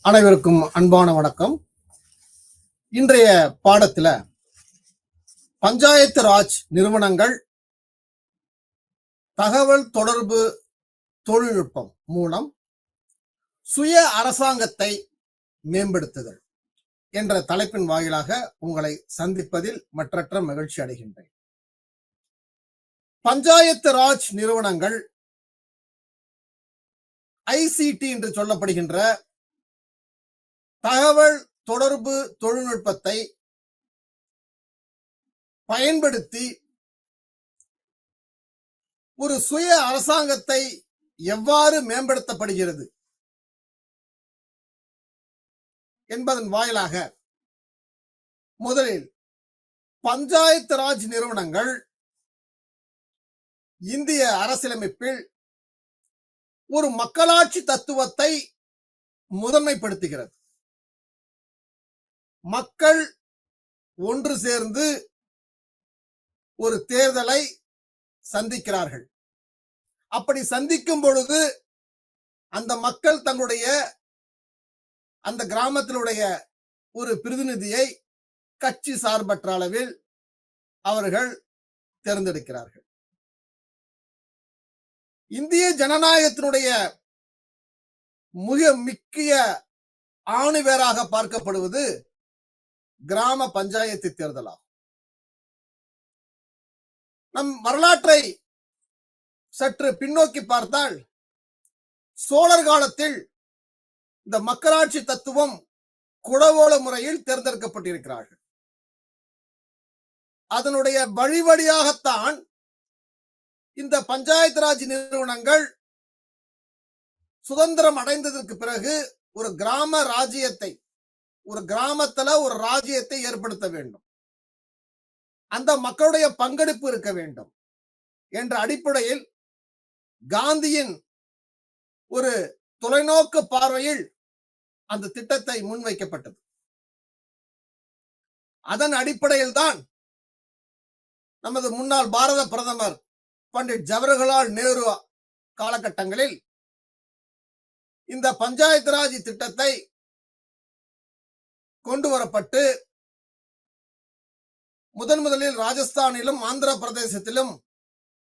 அனைவருக்கும் அன்பான வணக்கம். இன்றைய பாடத்துல பஞ்சாயத்து ராஜ் நிறுவனங்கள் தகவல் தொடர்பு தொழில்நுட்பம் மூலம் சுய அரசாங்கத்தை மேம்படுத்துதல் என்ற தலைப்பின் வாயிலாக உங்களை சந்திப்பதில் மற்றற்ற மகிழ்ச்சி அடைகின்றேன். பஞ்சாயத்து ராஜ் நிறுவனங்கள் ஐசிடி என்று சொல்லப்படுகின்ற தகவல் தொடர்பு தொழில்நுட்பத்தை பயன்படுத்தி ஒரு சுய அரசாங்கத்தை எவ்வாறு மேம்படுத்தப்படுகிறது என்பதன் வாயிலாக முதலில் பஞ்சாயத்து ராஜ் நிறுவனங்கள் இந்திய அரசியலமைப்பில் ஒரு மக்களாட்சி தத்துவத்தை முதன்மைப்படுத்துகிறது. மக்கள் ஒன்று சேர்ந்து ஒரு தேர்தலை சந்திக்கிறார்கள். அப்படி சந்திக்கும் பொழுது அந்த மக்கள் தங்களுடைய அந்த கிராமத்தினுடைய ஒரு பிரதிநிதியை கட்சி சார்பற்ற அளவில் அவர்கள் தேர்ந்தெடுக்கிறார்கள். இந்திய ஜனநாயகத்தினுடைய மிக முக்கிய ஆணிவேராக பார்க்கப்படுவது கிராம பஞ்சாயத்து தேர்தலாகும். நம் வரலாற்றை சற்று பின்னோக்கி பார்த்தால் சோழர் காலத்தில் இந்த மக்களாட்சி தத்துவம் குடவோல முறையில் தேர்ந்தெடுக்கப்பட்டிருக்கிறார்கள். அதனுடைய வழி வழியாகத்தான் இந்த பஞ்சாயத்து ராஜ் நிறுவனங்கள் சுதந்திரம் அடைந்ததற்கு பிறகு ஒரு கிராம ராஜ்யத்தை, ஒரு கிராமத்துல ஒரு ராஜ்யத்தை ஏற்படுத்த வேண்டும், அந்த மக்களுடைய பங்கெடுப்பு இருக்க வேண்டும் என்ற அடிப்படையில் காந்தியின் ஒரு தொலைநோக்கு பார்வையில் அந்த திட்டத்தை முன்வைக்கப்பட்டது. அதன் அடிப்படையில் தான் நமது முன்னாள் பாரத பிரதமர் பண்டிட் ஜவஹர்லால் நேரு காலகட்டங்களில் இந்த பஞ்சாயத்து ராஜ் திட்டத்தை கொண்டு வரப்பட்டு முதலில் ராஜஸ்தானிலும் ஆந்திர பிரதேசத்திலும்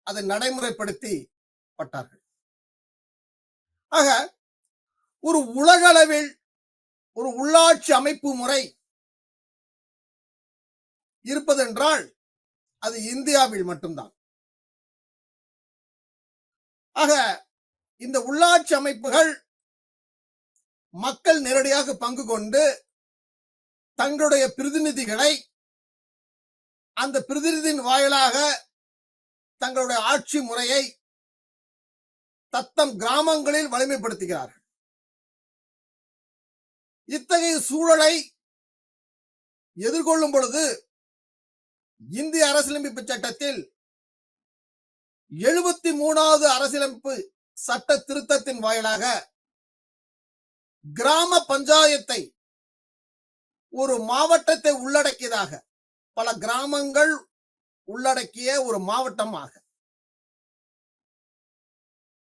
அதை நடைமுறைப்படுத்தி பட்டார்கள். ஆக ஒரு உலக அளவில் ஒரு உள்ளாட்சி அமைப்பு முறை இருப்பதென்றால் அது இந்தியாவில் மட்டும்தான். ஆக இந்த உள்ளாட்சி அமைப்புகள் மக்கள் நேரடியாக பங்கு கொண்டு தங்களுடைய பிரதிநிதிகளை அந்த பிரதிநிதியின் வாயிலாக தங்களுடைய ஆட்சி முறையை தத்தம் கிராமங்களில் வலிமைப்படுத்துகிறார்கள். இத்தகைய சூழலை எதிர்கொள்ளும் பொழுது இந்திய அரசியலமைப்பு சட்டத்தில் 73வது அரசியலமைப்பு சட்ட திருத்தத்தின் வாயிலாக கிராம பஞ்சாயத்தை ஒரு மாவட்டத்தை உள்ளடக்கியதாக, பல கிராமங்கள் உள்ளடக்கிய ஒரு மாவட்டமாக,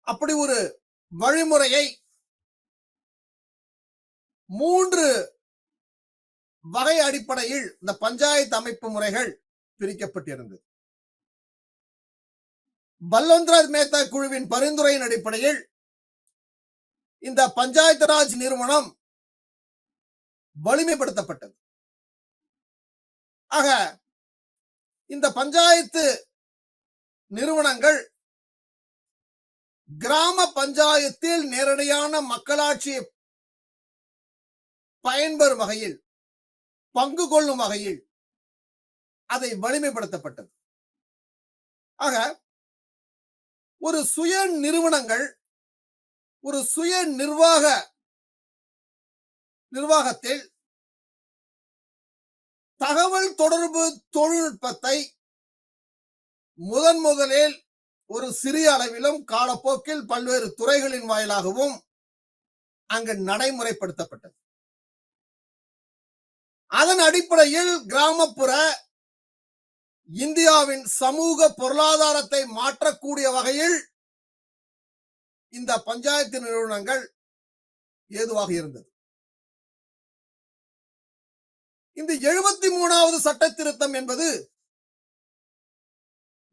அப்படி ஒரு வழிமுறையை 3 வகை அடிப்படையில் இந்த பஞ்சாயத்து அமைப்பு முறைகள் பிரிக்கப்பட்டிருந்தது. பல்வந்த்ராஜ் மேத்தா குழுவின் பரிந்துரையின் அடிப்படையில் இந்த பஞ்சாயத்து ராஜ் நிறுவனம் வலிமைப்படுத்தப்பட்டது. ஆக இந்த பஞ்சாயத்து நிறுவனங்கள் கிராம பஞ்சாயத்தில் நேரடியான மக்களாட்சியை பயன்பெறும் வகையில், பங்கு கொள்ளும் வகையில் அதை வலிமைப்படுத்தப்பட்டது. ஆக ஒரு சுய நிறுவனங்கள் ஒரு சுய நிர்வாகத்தில் தகவல் தொடர்பு தொழில்நுட்பத்தை முதலில் ஒரு சிறிய அளவிலும் காலப்போக்கில் பல்வேறு துறைகளின் வாயிலாகவும் அங்கு நடைமுறைப்படுத்தப்பட்டது. அதன் அடிப்படையில் கிராமப்புற இந்தியாவின் சமூக பொருளாதாரத்தை மாற்றக்கூடிய வகையில் இந்த பஞ்சாயத்து நிறுவனங்கள் ஏதுவாக இருந்தது. இந்த 73வது சட்ட திருத்தம் என்பது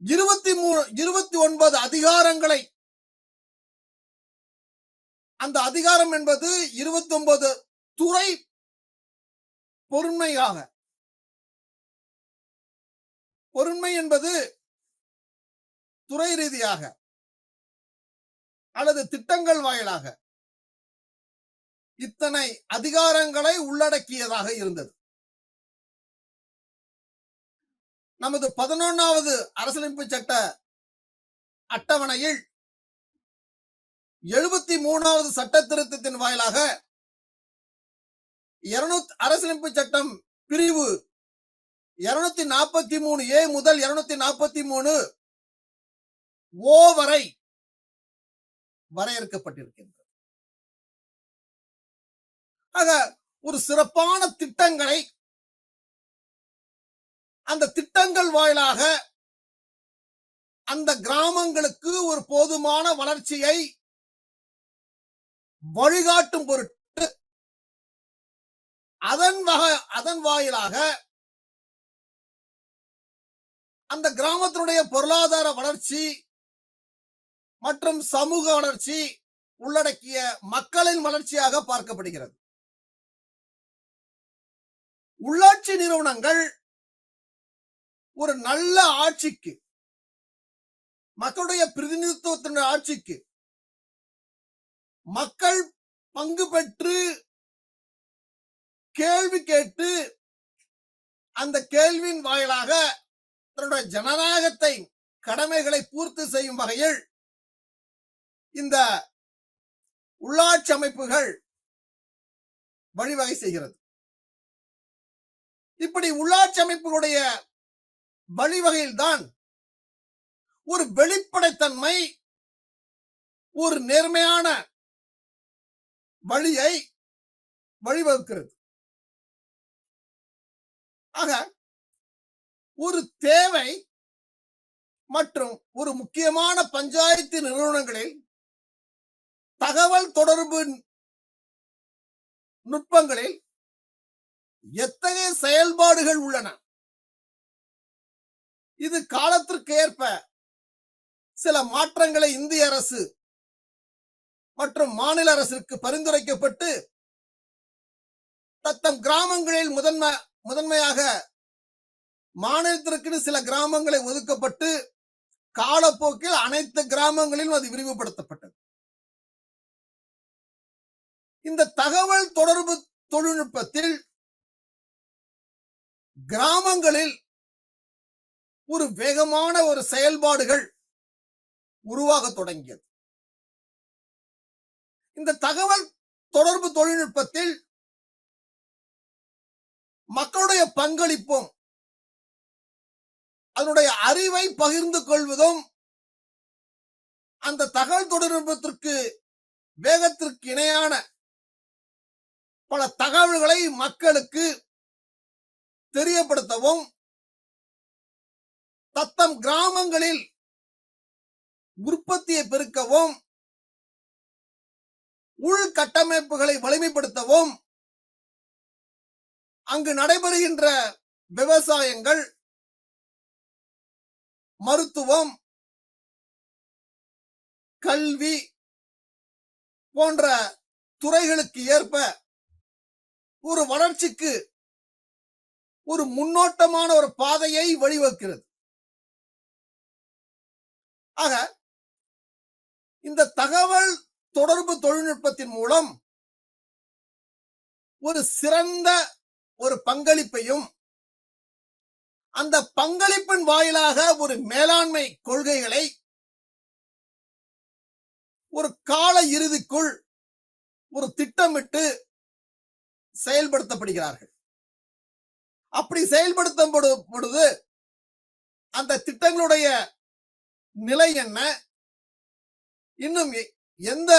29 அதிகாரங்களை, அந்த அதிகாரம் என்பது 29 துறை பொருண்மை என்பது துறை ரீதியாக அல்லது திட்டங்கள் வாயிலாக இத்தனை அதிகாரங்களை உள்ளடக்கியதாக இருந்தது. நமது 11வது அரசியலமைப்பு சட்ட அட்டவணையில் 73வது சட்ட திருத்தத்தின் வாயிலாக அரசியலமைப்பு சட்டம் பிரிவு 243A முதல் 243 ஓ வரை வரையறுக்கப்பட்டிருக்கின்றது. ஆக ஒரு சிறப்பான திட்டங்களை, அந்த திட்டங்கள் வாயிலாக அந்த கிராமங்களுக்கு ஒரு போதுமான வளர்ச்சியை வழிகாட்டும் பொருட்டு அதன் வாயிலாக அந்த கிராமத்தினுடைய பொருளாதார வளர்ச்சி மற்றும் சமூக வளர்ச்சி உள்ளடக்கிய மக்களின் வளர்ச்சியாக பார்க்கப்படுகிறது. உள்ளாட்சி நிறுவனங்கள் ஒரு நல்ல ஆட்சிக்கு, மக்களுடைய பிரதிநிதித்துவத்தின் ஆட்சிக்கு மக்கள் பங்கு பெற்று கேள்வி கேட்டு அந்த கேள்வியின் வாயிலாக தன்னுடைய ஜனநாயகத்தை, கடமைகளை பூர்த்தி செய்யும் வகையில் இந்த உள்ளாட்சி அமைப்புகள் வழிவகை செய்கிறது. இப்படி உள்ளாட்சி அமைப்புகளுடைய வழிவகையில்தான் ஒரு வெளிப்படைத்தன்மை, ஒரு நேர்மையான வழியை வழிவகுக்கிறது. ஆக ஒரு தேவை மற்றும் ஒரு முக்கியமான பஞ்சாயத்து நிறுவனங்களில் தகவல் தொடர்பு நுட்பங்களில் எத்தகைய செயல்பாடுகள் உள்ளன, இது காலத்திற்கு ஏற்ப சில மாற்றங்களை இந்திய அரசு மற்றும் மாநில அரசுக்கு பரிந்துரைக்கப்பட்டு தத்தம் கிராமங்களில் முதன்மையாக மாநிலத்திற்கு சில கிராமங்களை ஒதுக்கப்பட்டு காலப்போக்கில் அனைத்து கிராமங்களிலும் அது விரிவுபடுத்தப்பட்டது. இந்த தகவல் தொடர்பு தொழில்நுட்பத்தில் கிராமங்களில் ஒரு வேகமான ஒரு செயல்பாடுகள் உருவாக தொடங்கியது. இந்த தகவல் தொடர்பு தொழில்நுட்பத்தில் மக்களுடைய பங்களிப்பும், அதனுடைய அறிவை பகிர்ந்து கொள்வதும், அந்த தகவல் தொழில்நுட்பத்திற்கு வேகத்திற்கு இணையான பல தகவல்களை மக்களுக்கு தெரியப்படுத்தவும், தத்தம் கிராமங்களில் உற்பத்தியை பெருக்கவும், உள்கட்டமைப்புகளை வலிமைப்படுத்தவும், அங்கு நடைபெறுகின்ற விவசாயங்கள், மருத்துவம், கல்வி போன்ற துறைகளுக்கு ஏற்ப ஒரு வளர்ச்சிக்கு ஒரு முன்னோட்டமான ஒரு பாதையை வழிவகுக்கிறது. ஆக இந்த தகவல் தொடர்பு தொழில்நுட்பத்தின் மூலம் ஒரு சிறந்த ஒரு பங்களிப்பையும், அந்த பங்களிப்பின் வாயிலாக ஒரு மேலாண்மை கொள்கைகளை ஒரு கால இறுதிக்குள் ஒரு திட்டமிட்டு செயல்படுத்தப்படுகிறார்கள். அப்படி செயல்படுத்தும் பொழுது அந்த திட்டங்களுடைய நிலை என்ன, இன்னும் எந்த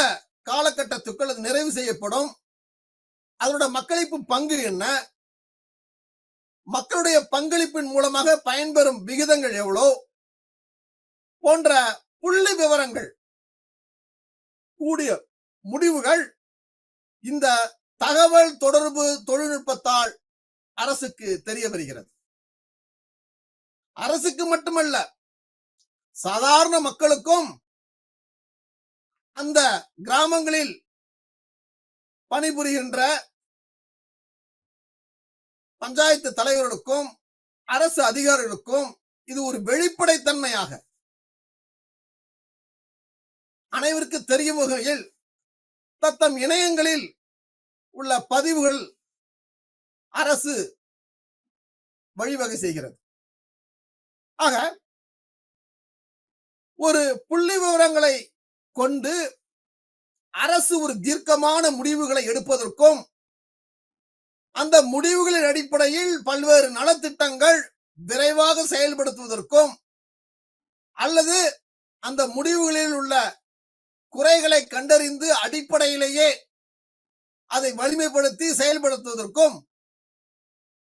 காலகட்டத்துக்குள் அது நிறைவு செய்யப்படும், அதனுடைய மக்களிப்பு பங்கு என்ன, மக்களுடைய பங்களிப்பின் மூலமாக பயன்பெறும் விகிதங்கள் எவ்வளோ போன்ற புள்ளி விவரங்கள் கூடிய முடிவுகள் இந்த தகவல் தொடர்பு தொழில்நுட்பத்தால் அரசுக்கு தெரிய வருகிறது. அரசுக்கு மட்டுமல்ல, சாதாரண மக்களுக்கும் அந்த கிராமங்களில் பணிபுரிகின்ற பஞ்சாயத்து தலைவர்களுக்கும் அரசு அதிகாரிகளுக்கும் இது ஒரு வெளிப்படைத்தன்மையாக அனைவருக்கு தெரியும் வகையில் தத்தம் இணையங்களில் உள்ள பதிவுகள் அரசு வழிவகை செய்கிறது. ஆக ஒரு புள்ளி விவரங்களை கொண்டு அரசு ஒரு தீர்க்கமான முடிவுகளை எடுப்பதற்கும் அந்த முடிவுகளின் அடிப்படையில் பல்வேறு நலத்திட்டங்கள் விரைவாக செயல்படுத்துவதற்கும் அல்லது அந்த முடிவுகளில் உள்ள குறைகளை கண்டறிந்து அடிப்படையிலேயே அதை வலிமைப்படுத்தி செயல்படுத்துவதற்கும்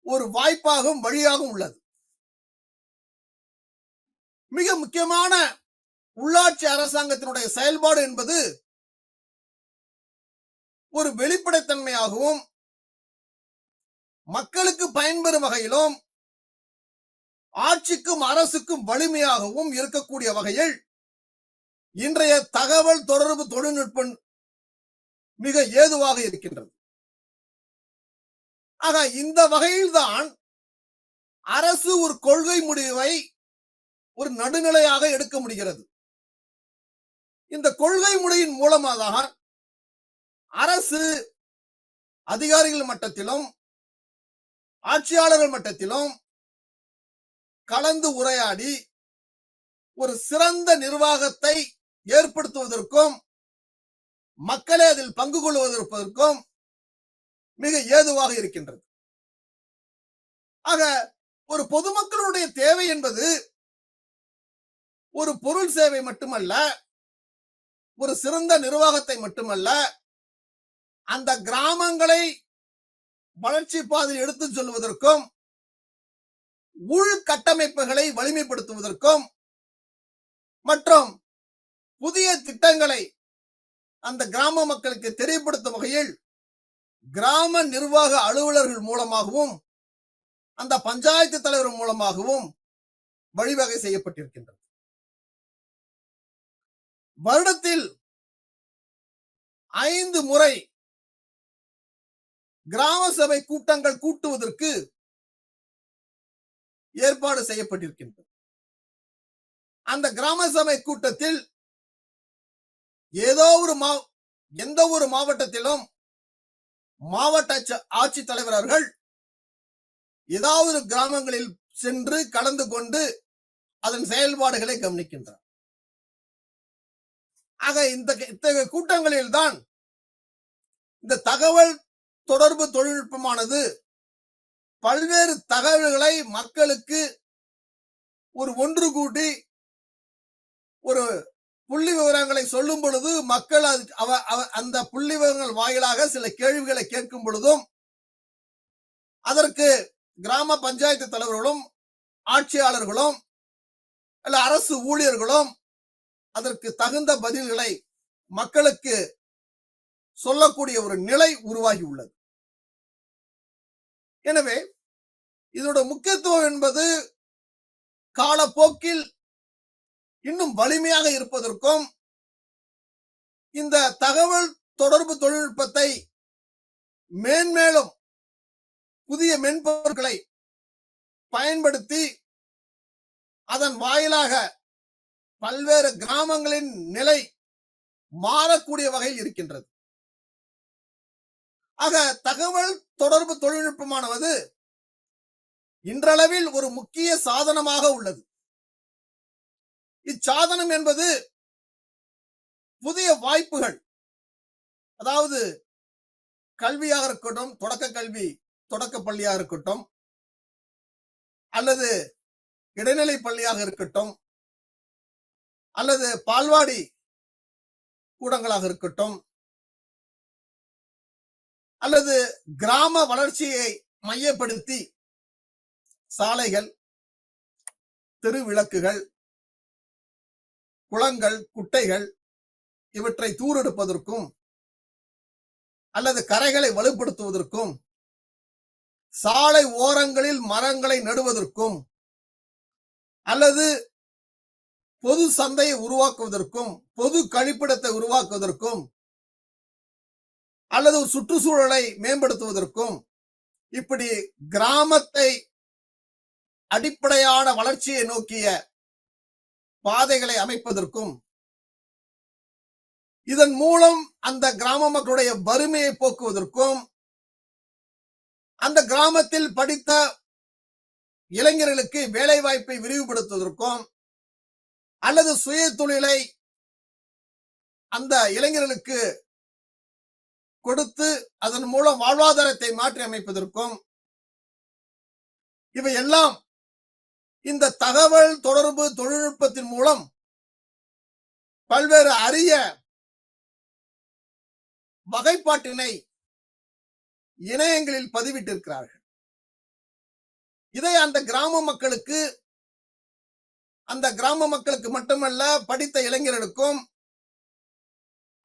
ஒரு வாய்ப்பாகவும் வழியாகவும் உள்ளது. மிக முக்கியமான உள்ளாட்சி அரசாங்கத்தினுடைய செயல்பாடு என்பது ஒரு வெளிப்படைத்தன்மையாகவும் மக்களுக்கு பயன்பெறும் வகையிலும் ஆட்சிக்கும் அரசுக்கும் வலிமையாகவும் இருக்கக்கூடிய வகையில் இன்றைய தகவல் தொடர்பு தொழில்நுட்பம் மிக ஏதுவாக இருக்கின்றது. ஆக இந்த வகையில்தான் அரசு ஒரு கொள்கை முடிவை ஒரு நடுநிலையாக எடுக்க முடிகிறது. இந்த கொள்கை முடிவின் மூலமாக அரசு அதிகாரிகள் மட்டத்திலும் ஆட்சியாளர்கள் மட்டத்திலும் கலந்து உரையாடி ஒரு சிறந்த நிர்வாகத்தை ஏற்படுத்துவதற்கும் மக்களை அதில் பங்கு கொள்வதற்கும் மிக ஏதுவாக இருக்கின்றது. ஆக ஒரு பொதுமக்களுடைய தேவை என்பது ஒரு பொருள் சேவை மட்டுமல்ல, ஒரு சிறந்த நிர்வாகத்தை மட்டுமல்ல, அந்த கிராமங்களை வளர்ச்சி பாதையில் எடுத்துச் செல்வதற்கும் உள்கட்டமைப்புகளை வலிமைப்படுத்துவதற்கும் மற்றும் புதிய திட்டங்களை அந்த கிராம மக்களுக்கு தெரியப்படுத்தும் வகையில் கிராம நிர்வாக அலுவலர்கள் மூலமாகவும் அந்த பஞ்சாயத்து தலைவர் மூலமாகவும் வழிவகை செய்யப்பட்டிருக்கின்றது. வருடத்தில் 5 முறை கிராம சபை கூட்டங்கள் கூட்டுவதற்கு ஏற்பாடு செய்யப்பட்டிருக்கின்றது. அந்த கிராம சபை கூட்டத்தில் எந்த ஒரு மாவட்டத்திலும் மாவட்ட ஆட்சித்தலைவர் அவர்கள் ஏதாவது கிராமங்களில் சென்று கலந்து கொண்டு அதன் செயல்பாடுகளை கவனிக்கின்றார். ஆக இத்தகைய கூட்டங்களில் தான் இந்த தகவல் தொடர்பு தொழில்நுட்பமானது பல்வேறு தகவல்களை மக்களுக்கு ஒன்று கூட்டி ஒரு புள்ளி விவரங்களை சொல்லும் பொழுது மக்கள் அந்த புள்ளி விவரங்கள் வாயிலாக சில கேள்விகளை கேட்கும் பொழுதும் அதற்கு கிராம பஞ்சாயத்து தலைவர்களும் ஆட்சியாளர்களும் அல்ல அரசு ஊழியர்களும் அதற்கு தகுந்த பதில்களை மக்களுக்கு சொல்லக்கூடிய ஒரு நிலை உருவாகி உள்ளது. எனவே இதோட முக்கியத்துவம் என்பது காலப்போக்கில் இன்னும் வலிமையாக இருப்பதற்கும் இந்த தகவல் தொடர்பு தொழில்நுட்பத்தை மேன்மேலும் புதிய மென்பொருட்களை பயன்படுத்தி அதன் வாயிலாக பல்வேறு கிராமங்களின் நிலை மாறக்கூடிய வகையில் இருக்கின்றது. ஆக தகவல் தொடர்பு தொழில்நுட்பமானது இன்றளவில் ஒரு முக்கிய சாதனமாக உள்ளது. இச்சாதனம் என்பது புதிய வாய்ப்புகள், அதாவது கல்வியாக இருக்கட்டும், தொடக்க பள்ளியாக இருக்கட்டும், அல்லது இடைநிலை பள்ளியாக இருக்கட்டும், அல்லது பால்வாடி கூடங்களாக இருக்கட்டும், அல்லது கிராம வளர்ச்சியை மையப்படுத்தி சாலைகள், தெருவிளக்குகள், குளங்கள், குட்டைகள் இவற்றை தூரெடுப்பதற்கும் அல்லது கரைகளை வலுப்படுத்துவதற்கும் சாலை ஓரங்களில் மரங்களை நடுவதற்கும் அல்லது பொது சந்தையை உருவாக்குவதற்கும் பொது கழிப்பிடத்தை உருவாக்குவதற்கும் அல்லது சுற்றுச்சூழலை மேம்படுத்துவதற்கும் இப்படி கிராமத்தை அடிப்படையான வளர்ச்சியை நோக்கிய பாதைகளை அமைப்பதற்கும் இதன் மூலம் அந்த கிராம மக்களுடைய வறுமையை போக்குவதற்கும் அந்த கிராமத்தில் படித்த இளைஞர்களுக்கு வேலை வாய்ப்பை விரிவுபடுத்துவதற்கும் அல்லது சுய தொழிலை அந்த இளைஞர்களுக்கு கொடுத்து அதன் மூலம் வாழ்வாதாரத்தை மாற்றி அமைப்பதற்கும் இவையெல்லாம் இந்த தகவல் தொடர்பு தொழில்நுட்பத்தின் மூலம் பல்வேறு அரிய வகைப்பாட்டினை இணையங்களில் பதிவிட்டிருக்கிறார்கள். இதை அந்த கிராம மக்களுக்கு மட்டுமல்ல, படித்த இளைஞர்களுக்கும்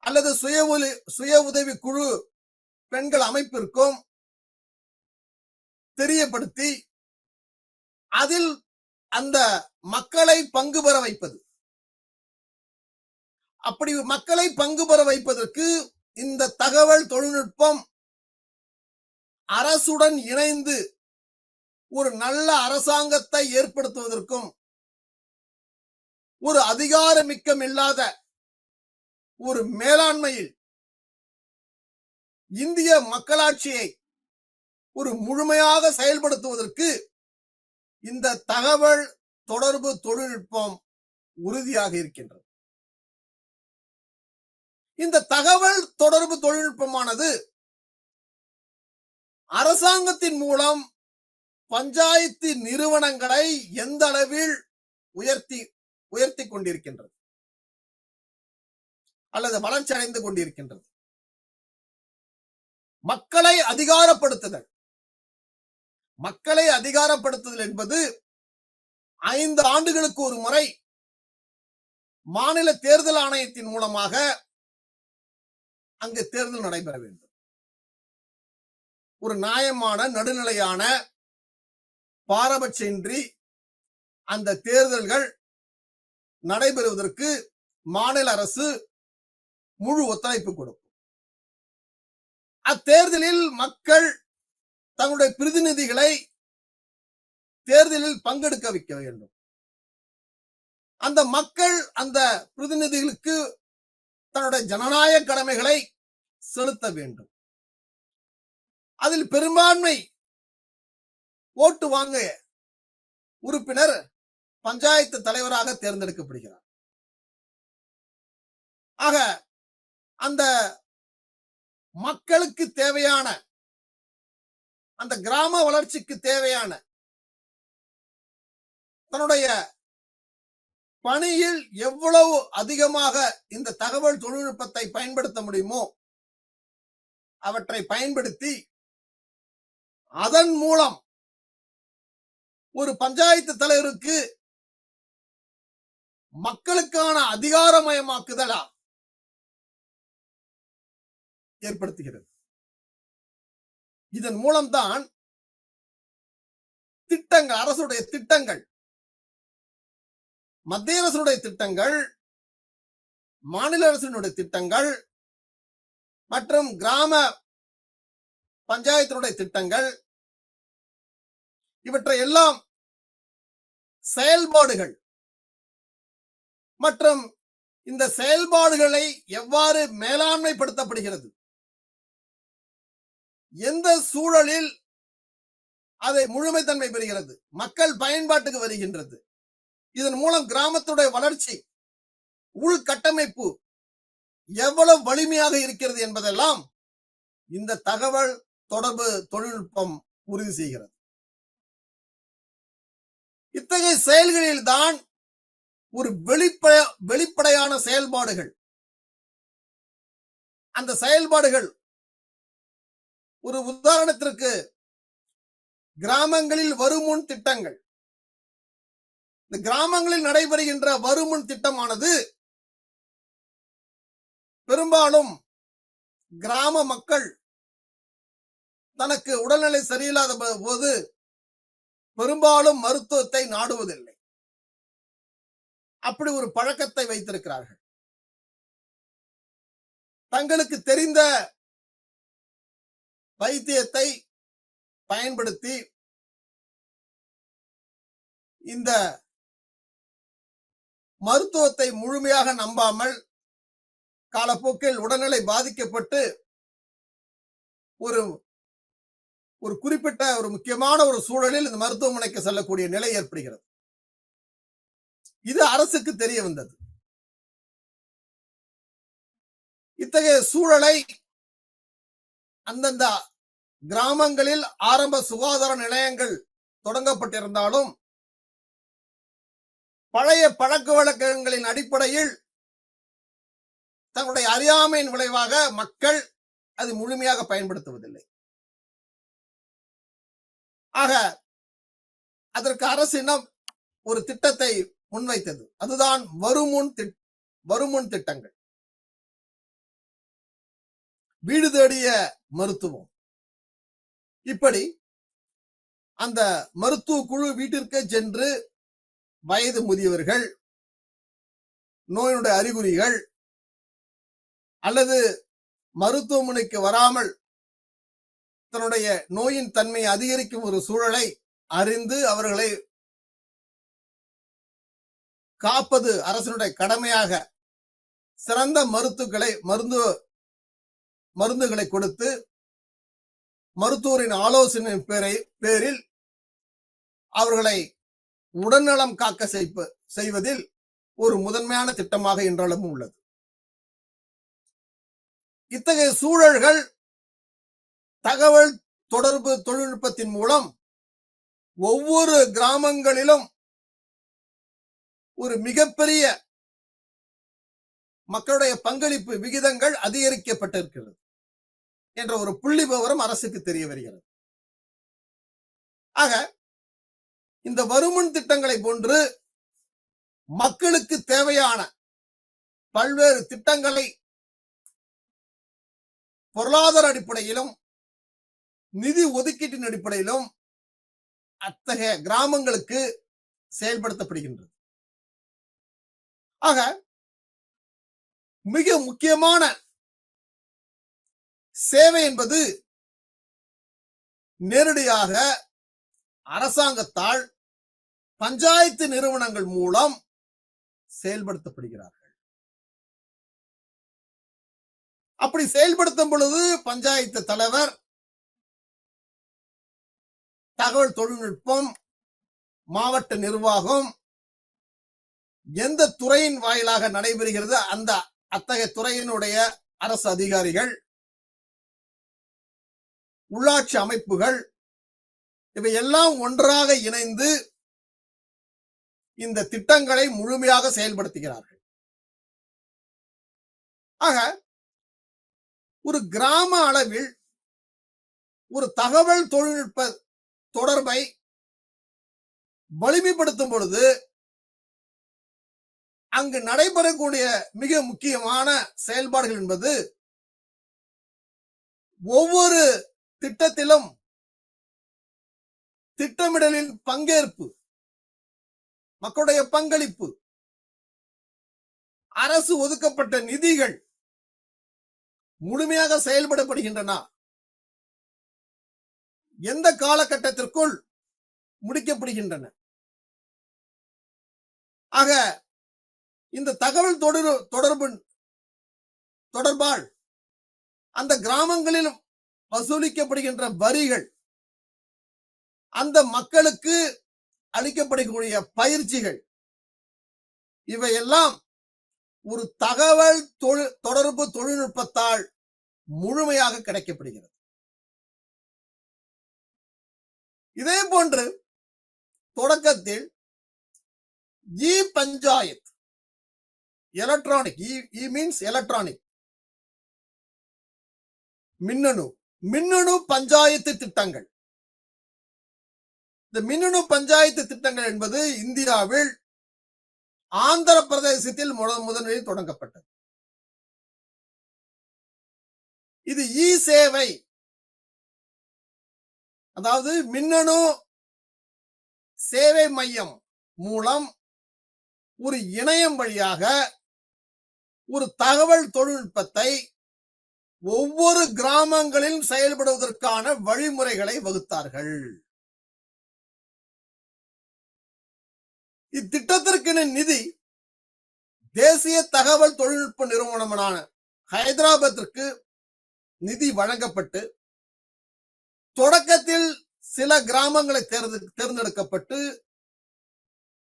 அல்லது சுய உதவி குழு பெண்கள் அமைப்பிற்கும் தெரியப்படுத்தி அதில் அந்த மக்களை பங்கு பெற வைப்பது. அப்படி மக்களை பங்கு பெற வைப்பதற்கு இந்த தகவல் தொழில்நுட்பம் அரசுடன் இணைந்து ஒரு நல்ல அரசாங்கத்தை ஏற்படுத்துவதற்கும் ஒரு அதிகாரமிக்கம் இல்லாத ஒரு மேலாண்மையில் இந்திய மக்களாட்சியை ஒரு முழுமையாக செயல்படுத்துவதற்கு இந்த தகவல் தொடர்பு தொழில்நுட்பம் உறுதியாக இருக்கின்றது. இந்த தகவல் தொடர்பு தொழில்நுட்பமானது அரசாங்கத்தின் மூலம் பஞ்சாயத்து நிறுவனங்களை எந்த அளவில் உயர்த்தி கொண்டிருக்கின்றது அல்லது வளர்ச்சி அடைந்து கொண்டிருக்கின்றது. மக்களை அதிகாரப்படுத்துதல் என்பது 5 ஆண்டுகளுக்கு ஒரு முறை மாநில தேர்தல் ஆணையத்தின் மூலமாக அங்கு தேர்தல் நடைபெற வேண்டும். ஒரு நியாயமான நடுநிலையான பாரபட்சமின்றி அந்த தேர்தல்கள் நடைபெறுவதற்கு மாநில அரசு முழு ஒத்துழைப்பு கொடுக்கும். அத்தேர்தலில் மக்கள் தங்களுடைய பிரதிநிதிகளை தேர்தலில் பங்கெடுக்க வைக்க வேண்டும். அந்த மக்கள் அந்த பிரதிநிதிகளுக்கு தன்னுடைய ஜனநாயக கடமைகளை செலுத்த வேண்டும். அதில் பெரும்பான்மை ஓட்டு வாங்க உறுப்பினர் பஞ்சாயத்து தலைவராக தேர்ந்தெடுக்கப்படுகிறார். ஆக அந்த மக்களுக்கு தேவையான அந்த கிராம வளர்ச்சிக்கு தேவையான தன்னுடைய பணியில் எவ்வளவு அதிகமாக இந்த தகவல் தொழில்நுட்பத்தை பயன்படுத்த முடியுமோ அவற்றை பயன்படுத்தி அதன் மூலம் ஒரு பஞ்சாயத்து தலைவருக்கு மக்களுக்கான அதிகாரமயமாக்குதலா ஏற்படுத்துகிறது. இதன் மூலம்தான் திட்டங்கள், அரசுடைய திட்டங்கள், மத்திய அரசுடைய திட்டங்கள், மாநில அரசினுடைய திட்டங்கள் மற்றும் கிராம பஞ்சாயத்தினுடைய திட்டங்கள் இவற்றை எல்லாம் செயல்பாடுகள் மற்றும் இந்த செயல்பாடுகளை எவ்வாறு மேலாண்மைப்படுத்தப்படுகிறது, எந்த சூழலில் அதை முழுமைத்தன்மை பெறுகிறது, மக்கள் பயன்பாட்டுக்கு வருகின்றது, இதன் மூலம் கிராமத்துடைய வளர்ச்சி உள்கட்டமைப்பு எவ்வளவு வலிமையாக இருக்கிறது என்பதெல்லாம் இந்த தகவல் தொடர்பு தொழில்நுட்பம் உறுதி செய்கிறது. இத்தகைய செயல்களில் தான் ஒரு வெளிப்படையான செயல்பாடுகள், அந்த செயல்பாடுகள் ஒரு உதாரணத்திற்கு கிராமங்களில் வருமுன் திட்டங்கள். இந்த கிராமங்களில் நடைபெறுகின்ற வருமுன் திட்டமானது பெரும்பாலும் கிராம மக்கள் தனக்கு உடல்நிலை சரியில்லாத போது பெரும்பாலும் மருத்துவத்தை நாடுவதில்லை. அப்படி ஒரு பழக்கத்தை வைத்திருக்கிறார்கள். தங்களுக்கு தெரிந்த வைத்தியத்தை பயன்படுத்தி இந்த மருத்துவத்தை முழுமையாக நம்பாமல் காலப்போக்கில் உடல்நிலை பாதிக்கப்பட்டு ஒரு ஒரு குறிப்பிட்ட ஒரு முக்கியமான ஒரு சூழலில் இந்த மருத்துவமனைக்கு செல்லக்கூடிய நிலை ஏற்படுகிறது. இது அரசுக்கு தெரிய வந்தது. இத்தகைய சூழலை அந்தந்த கிராமங்களில் ஆரம்ப சுகாதார நிலையங்கள் தொடங்கப்பட்டிருந்தாலும் பழைய பழக்க வழக்கங்களின் அடிப்படையில் தங்களுடைய அறியாமையின் விளைவாக மக்கள் அது முழுமையாக பயன்படுத்துவதில்லை. ஆக அதற்கு அரசு இன்னும் ஒரு திட்டத்தை முன்வைத்தது. அதுதான் வருமுன் திட்டங்கள். வீடு தேடிய மருத்துவம். இப்படி அந்த மருத்துவ குழு வீட்டிற்கு சென்று வயது முதியவர்கள், நோயினுடைய அறிகுறிகள் அல்லது மருத்துவமனைக்கு வராமல் தன்னுடைய நோயின் தன்மையை அதிகரிக்கும் ஒரு சூழலை அறிந்து அவர்களை காப்பது அரசினுடைய கடமையாக சிறந்த மருந்துகளை கொடுத்து மருத்துவரின் ஆலோசனை பேரில் அவர்களை உடல்நலம் காக்க செய்வதில் ஒரு முதன்மையான திட்டமாக இன்றளவும் உள்ளது. இத்தகைய சூழல்கள் தகவல் தொடர்பு தொழில்நுட்பத்தின் மூலம் ஒவ்வொரு கிராமங்களிலும் ஒரு மிகப்பெரிய மக்களுடைய பங்களிப்பு விகிதங்கள் அதிகரிக்கப்பட்டிருக்கிறது என்ற ஒரு புள்ளி விவரம் அரசுக்கு தெரிய வருகிறது. ஆக இந்த வருமுன் திட்டங்களை போன்று மக்களுக்கு தேவையான பல்வேறு திட்டங்களை பொருளாதார அடிப்படையிலும் நிதி ஒதுக்கீட்டின் அடிப்படையிலும் அத்தகைய கிராமங்களுக்கு செயல்படுத்தப்படுகின்றது. ஆக மிக முக்கியமான சேவை என்பது நேரடியாக அரசாங்கத்தால் பஞ்சாயத்து நிறுவனங்கள் மூலம் செயல்படுத்தப்படுகிறார்கள். அப்படி செயல்படுத்தும் பொழுது பஞ்சாயத்து தலைவர், தகவல் தொழில்நுட்பம், மாவட்ட நிர்வாகம், எந்த துறையின் வாயிலாக நடைபெறுகிறது அந்த அத்தகைய துறையினுடைய அரசு அதிகாரிகள், உள்ளாட்சி அமைப்புகள், இவையெல்லாம் ஒன்றாக இணைந்து இந்த திட்டங்களை முழுமையாக செயல்படுத்துகிறார்கள். ஆக ஒரு கிராம அளவில் ஒரு தகவல் தொழில்நுட்ப தொடர்பை வலிமைப்படுத்தும் பொழுது அங்கு நடைபெறக்கூடிய மிக முக்கியமான செயல்பாடுகள் என்பது ஒவ்வொரு திட்டத்திலும் திட்டமிடலின் பங்கேற்பு, மக்களுடைய பங்களிப்பு, அரசு ஒதுக்கப்பட்ட நிதிகள் முழுமையாக செயல்படப்படுகின்றன, எந்த காலகட்டத்திற்குள் முடிக்கப்படுகின்றன. ஆக இந்த தகவல் தொடர்பால் அந்த கிராமங்களில் வசூலிக்கப்படுகின்ற வரிகள், அந்த மக்களுக்கு அளிக்கப்படக்கூடிய பயிற்சிகள், இவையெல்லாம் ஒரு தகவல் தொடர்பு தொழில்நுட்பத்தால் முழுமையாக கிடைக்கப்படுகிறது. இதே போன்று தொடக்கத்தில் இ பஞ்சாயத், எலக்ட்ரானிக், இ மீன்ஸ் எலக்ட்ரானிக், மின்னணு பஞ்சாயத்து திட்டங்கள். இந்த மின்னணு பஞ்சாயத்து திட்டங்கள் என்பது இந்தியாவில் ஆந்திர பிரதேசத்தில் முதலில் தொடங்கப்பட்டது. இது இ சேவை அதாவது மின்னணு சேவை மையம் மூலம் ஒரு இணையம் வழியாக ஒரு தகவல் தொழில்நுட்பத்தை ஒவ்வொரு கிராமங்களிலும் செயல்படுவதற்கான வழிமுறைகளை வகுத்தார்கள். இத்திட்டத்திற்கான நிதி தேசிய தகவல் தொழில்நுட்ப நிறுவனமான ஹைதராபாத்திற்கு நிதி வழங்கப்பட்டு தொடக்கத்தில் சில கிராமங்களை தேர்ந்தெடுக்கப்பட்டு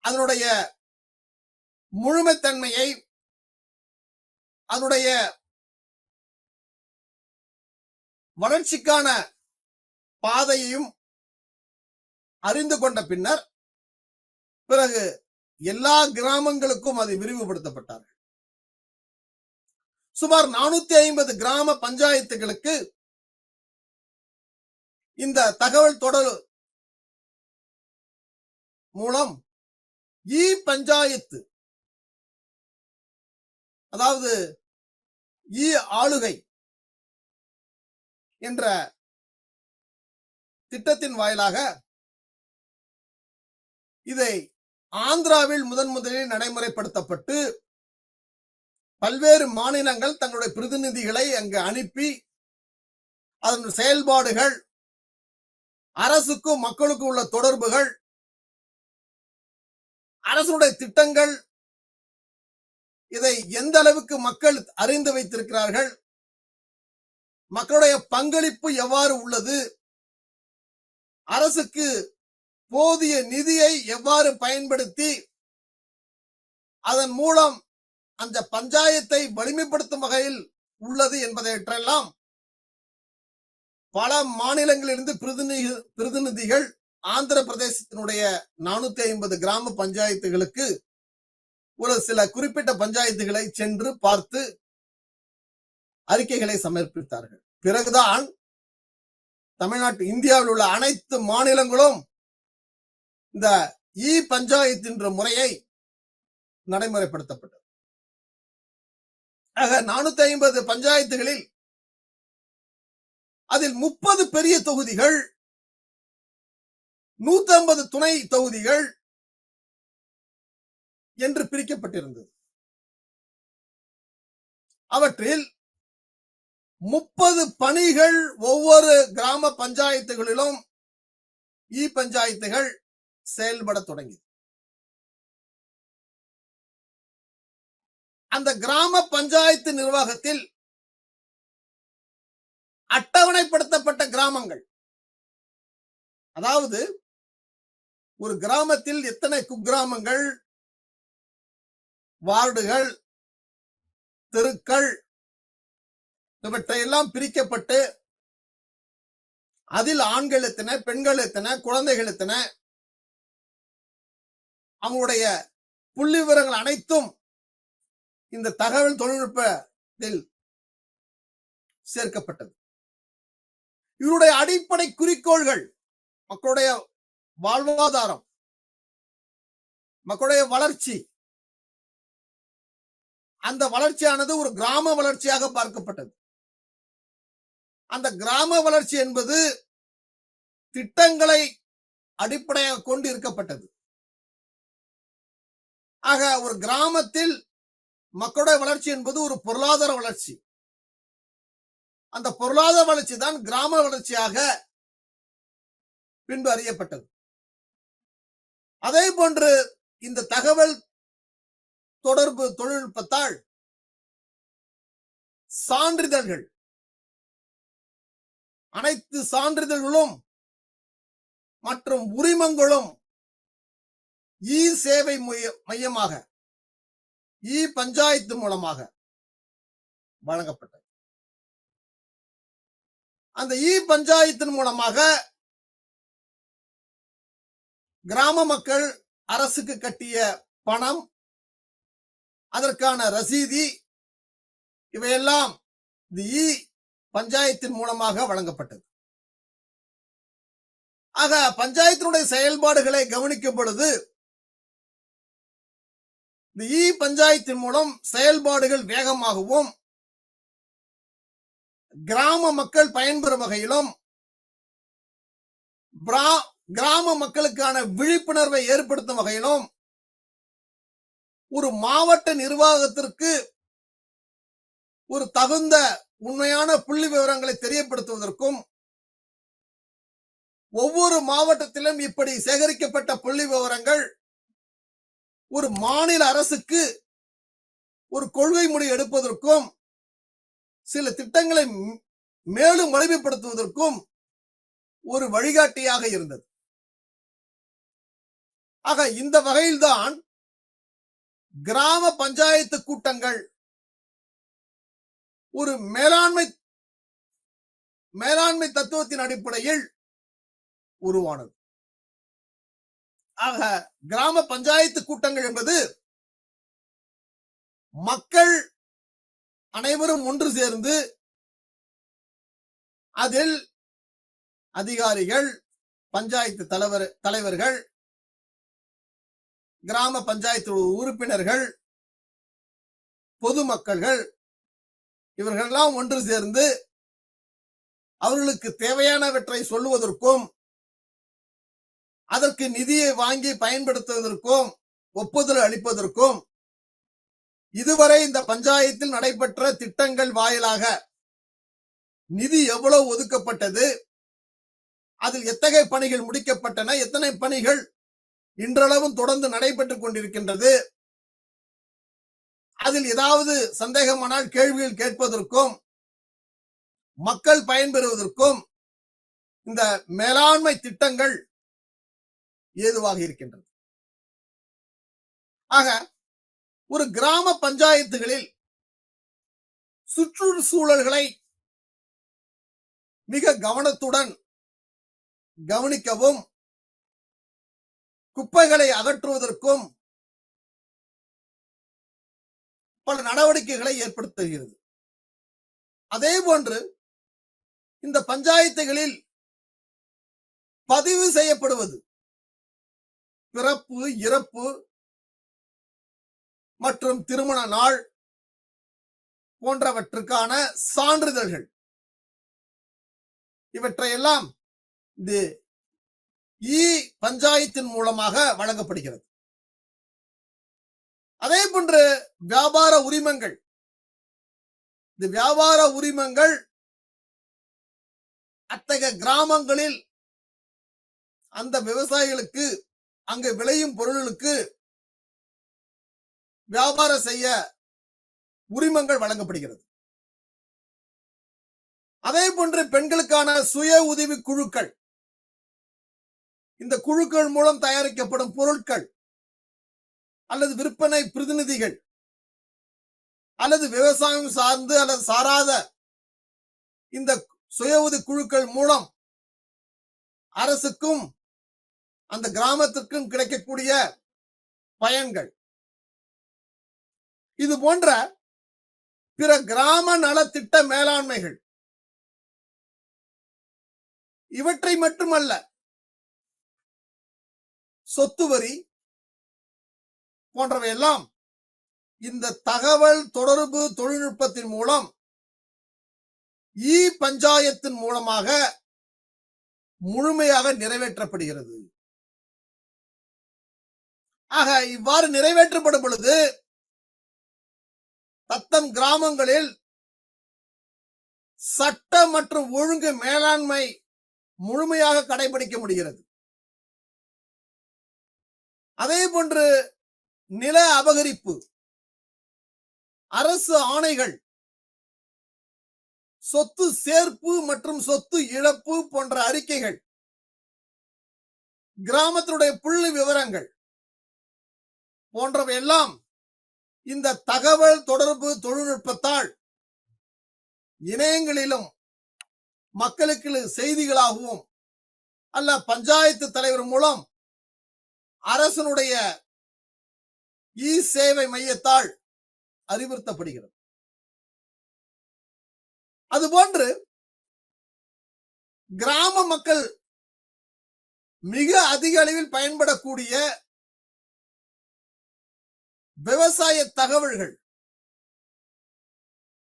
அதனுடைய முழுமைத்தன்மையை அதனுடைய வளர்ச்சிக்கான பாதையையும் அறிந்து கொண்ட பின்னர் பிறகு எல்லா கிராமங்களுக்கும் அது விரிவுபடுத்தப்பட்டார்கள். சுமார் 450 கிராம பஞ்சாயத்துகளுக்கு இந்த தகவல் தொடர் மூலம் இ பஞ்சாயத்து, அதாவது இ ஆளுகை என்ற திட்டத்தின் வாயிலாக இதை ஆந்திராவில் முதலில் நடைமுறைப்படுத்தப்பட்டு பல்வேறு மாநிலங்கள் தங்களுடைய பிரதிநிதிகளை அங்கு அனுப்பி அதன் செயல்பாடுகள், அரசுக்கும் மக்களுக்கும் உள்ள தொடர்புகள், அரசுடைய திட்டங்கள், இதை எந்த அளவுக்கு மக்கள் அறிந்து வைத்திருக்கிறார்கள், மக்களுடைய பங்களிப்பு எவ்வாறு உள்ளது, அரசுக்கு போதிய நிதியை எவ்வாறு பயன்படுத்தி அதன் மூலம் அந்த பஞ்சாயத்தை வலிமைப்படுத்தும் வகையில் உள்ளது என்பதையெல்லாம் பல மாநிலங்களிலிருந்து பிரதிநிதிகள் ஆந்திர பிரதேசத்தினுடைய 450 கிராம பஞ்சாயத்துகளுக்கு ஒரு சில குறிப்பிட்ட பஞ்சாயத்துகளை சென்று பார்த்து அறிக்கைகளை சமர்ப்பித்தார்கள். பிறகுதான் தமிழ்நாட்டு இந்தியாவில் உள்ள அனைத்து மாநிலங்களும் இந்த இ பஞ்சாயத்து என்ற முறையை நடைமுறைப்படுத்தப்பட்டது. ஆக 450 பஞ்சாயத்துகளில் அதில் 30 பெரிய தொகுதிகள், 150 துணை தொகுதிகள் என்று பிரிக்கப்பட்டிருந்தது. அவற்றில் 30 பணிகள் ஒவ்வொரு கிராம பஞ்சாயத்துகளிலும் இ பஞ்சாயத்துகள் செயல்பட தொடங்கி அந்த கிராம பஞ்சாயத்து நிர்வாகத்தில் அட்டவணைப்படுத்தப்பட்ட கிராமங்கள், அதாவது ஒரு கிராமத்தில் எத்தனை குக்கிராமங்கள், வார்டுகள், தெருக்கள் இவற்றையெல்லாம் பிரிக்கப்பட்டு அதில் ஆண்கள் எத்தனை, பெண்கள் எத்தனை, குழந்தைகள் எத்தனை, அவங்களுடைய புள்ளி விவரங்கள் அனைத்தும் இந்த தகவல் தொழில்நுட்பத்தில் சேர்க்கப்பட்டது. இவருடைய அடிப்படை குறிக்கோள்கள் மக்களுடைய வாழ்வாதாரம், மக்களுடைய வளர்ச்சி, அந்த வளர்ச்சியானது ஒரு கிராம வளர்ச்சியாக பார்க்கப்பட்டது. அந்த கிராம வளர்ச்சி என்பது திட்டங்களை அடிப்படையாக கொண்டு இருக்கப்பட்டது. ஆக ஒரு கிராமத்தில் மக்களுடைய வளர்ச்சி என்பது ஒரு பொருளாதார வளர்ச்சி. அந்த பொருளாதார வளர்ச்சி தான் கிராம வளர்ச்சியாக பின்பு அறியப்பட்டது. அதே போன்று இந்த தகவல் தொடர்பு தொழில்நுட்பத்தால் சான்றிதழ்கள், அனைத்து சான்றிதழ்களும் மற்றும் உரிமங்களும் இ சேவை மையமாக, இ பஞ்சாயத்து மூலமாக வழங்கப்பட்டது. அந்த இ பஞ்சாயத்தின் மூலமாக கிராம மக்கள் அரசுக்கு கட்டிய பணம், அதற்கான ரசீதி, இவையெல்லாம் இந்த இ பஞ்சாயத்தின் மூலமாக வழங்கப்பட்டது. ஆக பஞ்சாயத்தினுடைய செயல்பாடுகளை கவனிக்கும் பொழுது இந்த இ பஞ்சாயத்தின் மூலம் செயல்பாடுகள் வேகமாகவும் கிராம மக்கள் பயன்பெறும் வகையிலும் கிராம மக்களுக்கான விழிப்புணர்வை ஏற்படுத்தும் வகையிலும் ஒரு மாவட்ட நிர்வாகத்திற்கு ஒரு தகுந்த உண்மையான புள்ளி விவரங்களை தெரியப்படுத்துவதற்கும் ஒவ்வொரு மாவட்டத்திலும் இப்படி சேகரிக்கப்பட்ட புள்ளி விவரங்கள் ஒரு மாநில அரசுக்கு ஒரு கொள்கை முடிவு எடுப்பதற்கும் சில திட்டங்களை மேலும் வலிமைப்படுத்துவதற்கும் ஒரு வழிகாட்டியாக இருந்தது. ஆக இந்த வகையில்தான் கிராம பஞ்சாயத்து கூட்டங்கள் ஒரு மேலாண்மை தத்துவத்தின் அடிப்படையில் உருவானது. ஆக கிராம பஞ்சாயத்து கூட்டங்கள் என்பது மக்கள் அனைவரும் ஒன்று சேர்ந்து அதில் அதிகாரிகள், பஞ்சாயத்து தலைவர்கள், கிராம பஞ்சாயத்து உறுப்பினர்கள், பொதுமக்கள்கள் இவர்களெல்லாம் ஒன்று சேர்ந்து அவர்களுக்கு தேவையானவற்றை சொல்லுவதற்கும் அதற்கு நிதியை வாங்கி பயன்படுத்துவதற்கும் ஒப்புதல் அளிப்பதற்கும் இதுவரை இந்த பஞ்சாயத்தில் நடைபெற்ற திட்டங்கள் வாயிலாக நிதி எவ்வளவு ஒதுக்கப்பட்டது, அதில் எத்தகைய பணிகள் முடிக்கப்பட்டன, எத்தனை பணிகள் இன்றளவும் தொடர்ந்து நடைபெற்றுக் கொண்டிருக்கின்றது, அதில் ஏதாவது சந்தேகமானால் கேள்விகள் கேட்பதற்கும் மக்கள் பயன்பெறுவதற்கும் இந்த மேலாண்மை திட்டங்கள் ஏதுவாக இருக்கின்றது. ஆக ஒரு கிராம பஞ்சாயத்துகளில் சுற்றுச்சூழல்களை மிக கவனத்துடன் கவனிக்கவும் குப்பைகளை அகற்றுவதற்கும் பல நடவடிக்கைகளை ஏற்படுத்துகிறது. அதே போன்று இந்த பஞ்சாயத்துகளில் பதிவு செய்யப்படுவது பிறப்பு, இறப்பு மற்றும் திருமண நாள் போன்றவற்றுக்கான சான்றிதழ்கள் இவற்றையெல்லாம் இந்த பஞ்சாயத்தின் மூலமாக வழங்கப்படுகிறது. அதே போன்று வியாபார உரிமங்கள், இந்த வியாபார உரிமங்கள் அத்தகைய கிராமங்களில் அந்த விவசாயிகளுக்கு அங்கு விளையும் பொருளுக்கு வியாபாரம் செய்ய உரிமங்கள் வழங்கப்படுகிறது. அதே போன்று பெண்களுக்கான சுய உதவி குழுக்கள், இந்த குழுக்கள் மூலம் தயாரிக்கப்படும் பொருட்கள் அல்லது விற்பனை பிரதிநிதிகள் அல்லது விவசாயம் சார்ந்து அல்லது சாராத இந்த சுய உதவி குழுக்கள் மூலம் அரசுக்கும் அந்த கிராமத்திற்கும் கிடைக்கக்கூடிய பயன்கள், இது போன்ற பிற கிராம நலத்திட்ட மேலாண்மைகள், இவற்றை மட்டுமல்ல, சொத்து வரி போன்றவையெல்லாம் இந்த தகவல் தொடர்பு தொழில்நுட்பத்தின் மூலம் பஞ்சாயத்தின் மூலமாக முழுமையாக நிறைவேற்றப்படுகிறது. ஆக இவ்வாறு நிறைவேற்றப்படும் பொழுது தத்தம் கிராமங்களில் சட்ட மற்றும் ஒழுங்கு மேலாண்மை முழுமையாக கடைபிடிக்க முடிகிறது. அதே போன்று நில அபகரிப்பு, அரசு ஆணைகள், சொத்து சேர்ப்பு மற்றும் சொத்து இழப்பு போன்ற அறிக்கைகள், கிராமத்தினுடைய புள்ளி விவரங்கள் போன்றவையெல்லாம் இந்த தகவல் தொடர்பு தொழில்நுட்பத்தால் இணையங்களிலும் மக்களுக்கு செய்திகளாகவும் அல்ல பஞ்சாயத்து தலைவர் மூலம் அரசனுடைய சேவை மையத்தால் அறிவுறுத்தப்படுகிறது. அதுபோன்று கிராம மக்கள் மிக அதிக அளவில் பயன்படக்கூடிய விவசாய தகவல்கள்,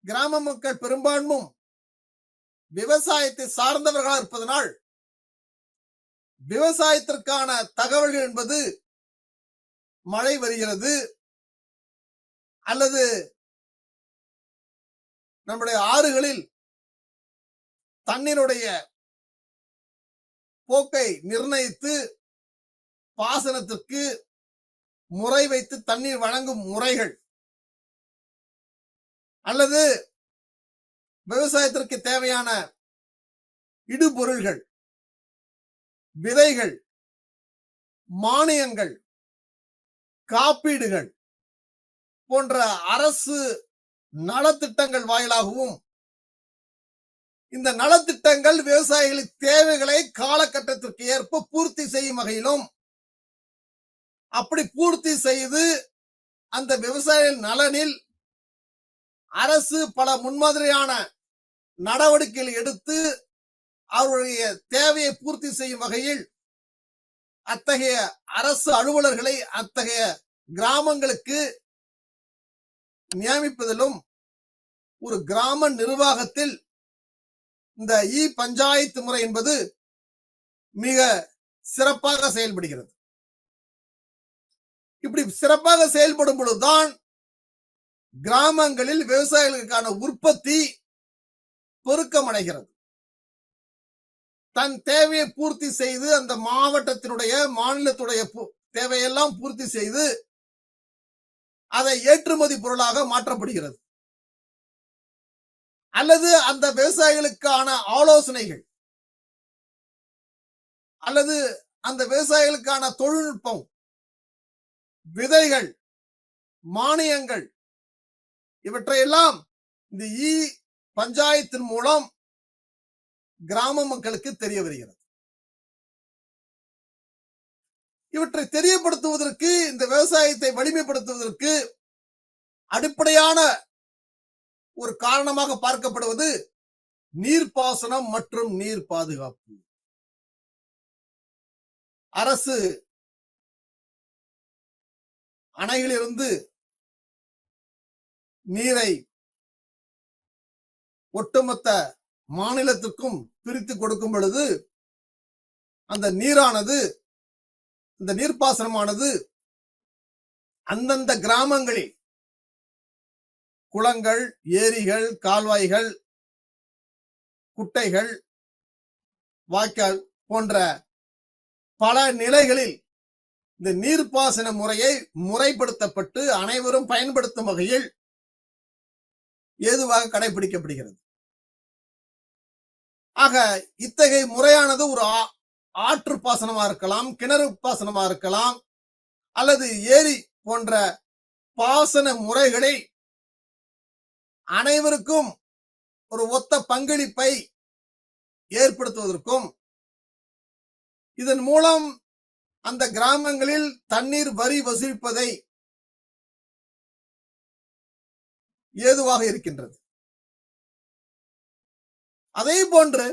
கிராம மக்கள் பெரும்பான்மும் விவசாயத்தை சார்ந்தவர்களாக இருப்பதனால் விவசாயத்திற்கான தகவல்கள் என்பது மழை வருகிறது அல்லது நம்முடைய ஆறுகளில் தண்ணீருடைய போக்கை நிர்ணயித்து பாசனத்திற்கு முறை வைத்து தண்ணீர் வழங்கும் முறைகள் அல்லது விவசாயத்திற்கு தேவையான இடுபொருள்கள், விதைகள், மானியங்கள், காப்பீடுகள் போன்ற அரசு நலத்திட்டங்கள் வாயிலாகவும் இந்த நலத்திட்டங்கள் விவசாயிகளின் தேவைகளை காலகட்டத்திற்கு ஏற்ப பூர்த்தி செய்யும் வகையிலும், அப்படி பூர்த்தி செய்து அந்த விவசாய நலனில் அரசு பல முன்மாதிரியான நடவடிக்கைகள் எடுத்து அவருடைய தேவையை பூர்த்தி செய்யும் வகையில் அத்தகைய அரசு அலுவலர்களை அத்தகைய கிராமங்களுக்கு நியமிப்பதிலும் ஒரு கிராம நிர்வாகத்தில் இந்த பஞ்சாயத்து முறை என்பது மிக சிறப்பாக செயல்படுகிறது. இப்படி சிறப்பாக செயல்படும் பொழுதுதான் கிராமங்களில் விவசாயிகளுக்கான உற்பத்தி பெருக்கமடைகிறது. தன் தேவையை பூர்த்தி செய்து அந்த மாவட்டத்தினுடைய மாநிலத்துடைய தேவையெல்லாம் பூர்த்தி செய்து அதை ஏற்றுமதி பொருளாக மாற்றப்படுகிறது. அல்லது அந்த விவசாயிகளுக்கான ஆலோசனைகள் அல்லது அந்த விவசாயிகளுக்கான தொழில்நுட்பம், விதைகள், மானியங்கள் இவற்றையெல்லாம் இந்த பஞ்சாயத்தின் மூலம் கிராம மக்களுக்கு தெரிய வருகிறது. இவற்றை தெரியப்படுத்துவதற்கு, இந்த விவசாயத்தை வலிமைப்படுத்துவதற்கு அடிப்படையான ஒரு காரணமாக பார்க்கப்படுவது நீர்ப்பாசனம் மற்றும் நீர் பாதுகாப்பு. அரசு அணைகளிலிருந்து நீரை ஒட்டுமொத்த மாநிலத்திற்கும் பிரித்து கொடுக்கும் பொழுது அந்த நீரானது, இந்த நீர்ப்பாசனமானது அந்தந்த கிராமங்களில் குளங்கள், ஏரிகள், கால்வாய்கள், குட்டைகள், வாய்க்கால் போன்ற பல நிலைகளில் இந்த நீர்ப்பாசன முறையை முறைப்படுத்தப்பட்டு அனைவரும் பயன்படுத்தும் வகையில் ஏதுவாக கடைபிடிக்கப்படுகிறது. ஆக இத்தகைய முறையானது ஒரு ஆற்று பாசனமா இருக்கலாம், கிணறு பாசனமா இருக்கலாம், அல்லது ஏரி போன்ற பாசன முறைகளை அனைவருக்கும் ஒரு ஒத்த பங்களிப்பை ஏற்படுத்துவதற்கும், இதன் மூலம் அந்த கிராமங்களில் தண்ணீர் வரி வசூலிப்பதை ஏதுவாக இருக்கின்றது. அதே போன்று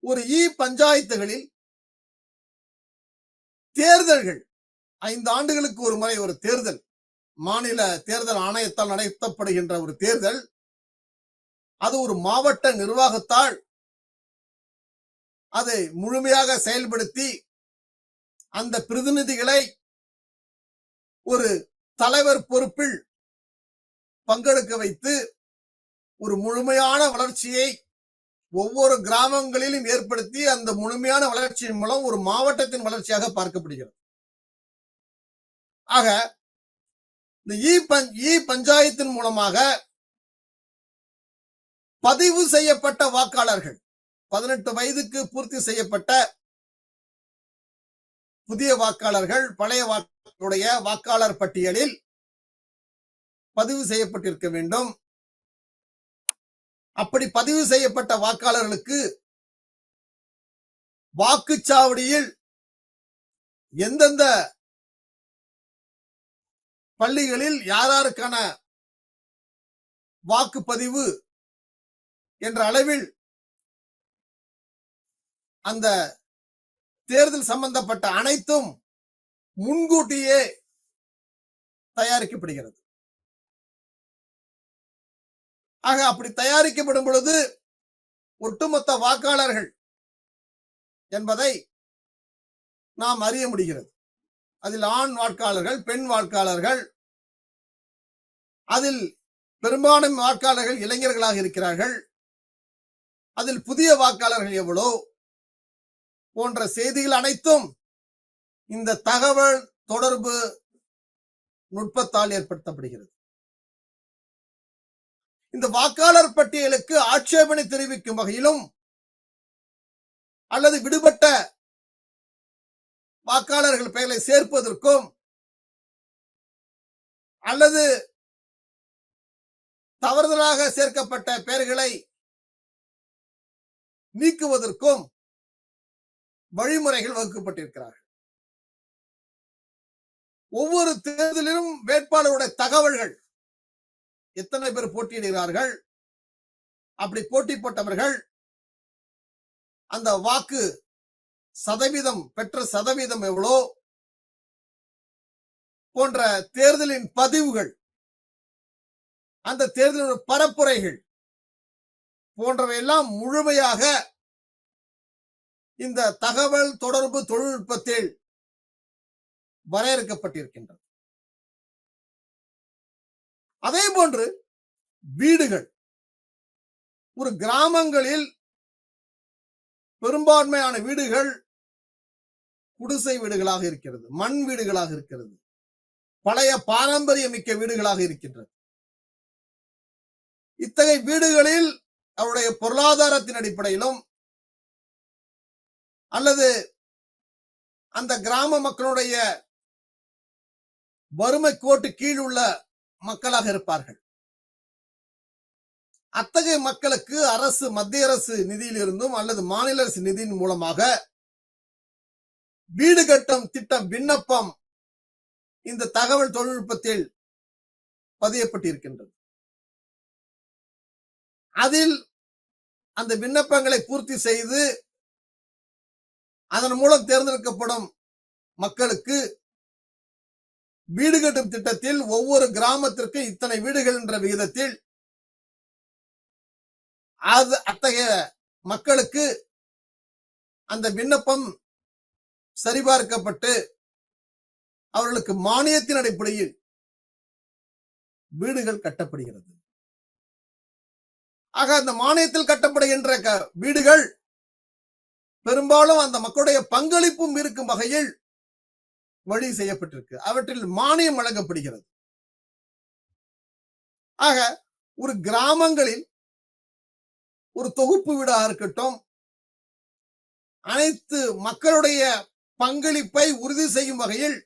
ஒரு பஞ்சாயத்துகளில் தேர்தல்கள், 5 ஆண்டுகளுக்கு ஒரு முறை ஒரு தேர்தல், மாநில தேர்தல் ஆணையத்தால் நடத்தப்படுகின்ற ஒரு தேர்தல், அது ஒரு மாவட்ட நிர்வாகத்தால் அதை முழுமையாக செயல்படுத்தி அந்த பிரதிநிதிகளை ஒரு தலைவர் பொறுப்பில் பங்கெடுக்க வைத்து ஒரு முழுமையான வளர்ச்சியை ஒவ்வொரு கிராமங்களிலும் ஏற்படுத்தி அந்த முழுமையான வளர்ச்சியின் மூலம் ஒரு மாவட்டத்தின் வளர்ச்சியாக பார்க்கப்படுகிறது. ஆக இந்த பஞ்சாயத்தின் மூலமாக பதிவு செய்யப்பட்ட வாக்காளர்கள், 18 வயதுக்கு பூர்த்தி செய்யப்பட்ட புதிய வாக்காளர்கள் பழைய வாக்காளர் பட்டியலில் பதிவு செய்யப்பட்டிருக்க வேண்டும். அப்படி பதிவு செய்யப்பட்ட வாக்காளர்களுக்கு வாக்குச்சாவடியில் எந்தெந்த பள்ளிகளில் யாருக்கான வாக்குப்பதிவு என்ற அளவில் அந்த தேர்தல் சம்பந்தப்பட்ட அனைத்தும் முன்கூட்டியே தயாரிக்கப்படுகிறது. ஆக அப்படி தயாரிக்கப்படும் பொழுது ஒட்டுமொத்த வாக்காளர்கள் என்பதை நாம் அறிய முடிகிறது. அதில் ஆண் வாக்காளர்கள், பெண் வாக்காளர்கள், அதில் பெரும்பான்மை வாக்காளர்கள் இளைஞர்களாக இருக்கிறார்கள். அதில் புதிய வாக்காளர்கள் எவ்வளோ போன்ற செய்திகள் அனைத்தும் இந்த தகவல் தொடர்பு நுட்பத்தால் ஏற்படுத்தப்படுகிறது. இந்த வாக்காளர் பட்டியலுக்கு ஆட்சேபனை தெரிவிக்கும் வகையிலும் அல்லது விடுபட்ட வாக்காளர்கள் பெயரை சேர்ப்பதற்கும் அல்லது தவறுதலாக சேர்க்கப்பட்ட பெயர்களை நீக்குவதற்கும் வழிமுறைகள் வகுக்கப்பட்டிருக்கிறார்கள். ஒவ்வொரு தேர்தலிலும் வேட்பாளருடைய தகவல்கள், எத்தனை பேர் போட்டியிடுகிறார்கள், அப்படி போட்டி போட்டவர்கள் அந்த வாக்கு சதவீதம் பெற்ற சதவீதம் எவ்வளோ போன்ற தேர்தலின் பதிவுகள், அந்த தேர்தலின் பரப்புரைகள் போன்றவையெல்லாம் முழுமையாக இந்த தகவல் தொடர்பு தொழில்நுட்பத்தில் வரையறுக்கப்பட்டிருக்கின்றது. அதே போன்று வீடுகள், ஒரு கிராமங்களில் பெரும்பான்மையான வீடுகள் குடிசை வீடுகளாக இருக்கிறது, மண் வீடுகளாக இருக்கிறது, பழைய பாரம்பரியமிக்க வீடுகளாக இருக்கின்றது. இத்தகைய வீடுகளில் அவருடைய பொருளாதாரத்தின் அடிப்படையிலும் அல்லது அந்த கிராம மக்களுடைய வறுமை கோட்டு கீழ் உள்ள மக்களாக இருப்பார்கள். அத்தகைய மக்களுக்கு அரசு, மத்திய அரசு நிதியில் இருந்தும் அல்லது மாநில அரசு நிதியின் மூலமாக வீடு கட்டும் திட்டம் விண்ணப்பம் இந்த தகவல் தொழில்நுட்பத்தில் பதியப்பட்டிருக்கின்றது. அதில் அந்த விண்ணப்பங்களை பூர்த்தி செய்து அதன் மூலம் தேர்ந்தெடுக்கப்படும் மக்களுக்கு வீடு கட்டும் திட்டத்தில் ஒவ்வொரு கிராமத்திற்கு இத்தனை வீடுகள் என்ற விகிதத்தில் அத்தகைய மக்களுக்கு அந்த விண்ணப்பம் சரிபார்க்கப்பட்டு அவர்களுக்கு மானியத்தின் அடிப்படையில் வீடுகள் கட்டப்படுகிறது. ஆக அந்த மானியத்தில் கட்டப்படுகின்ற வீடுகள் பெரும்பாலும் அந்த மக்களுடைய பங்களிப்பும் இருக்கும் வகையில் வழி செய்யப்பட்டிருக்கு. அவற்றில் மானியம் வழங்கப்படுகிறது. ஆக ஒரு கிராமங்களில் ஒரு தொகுப்பு வீடாக இருக்கட்டும், அனைத்து மக்களுடைய பங்களிப்பை உறுதி செய்யும் வகையில்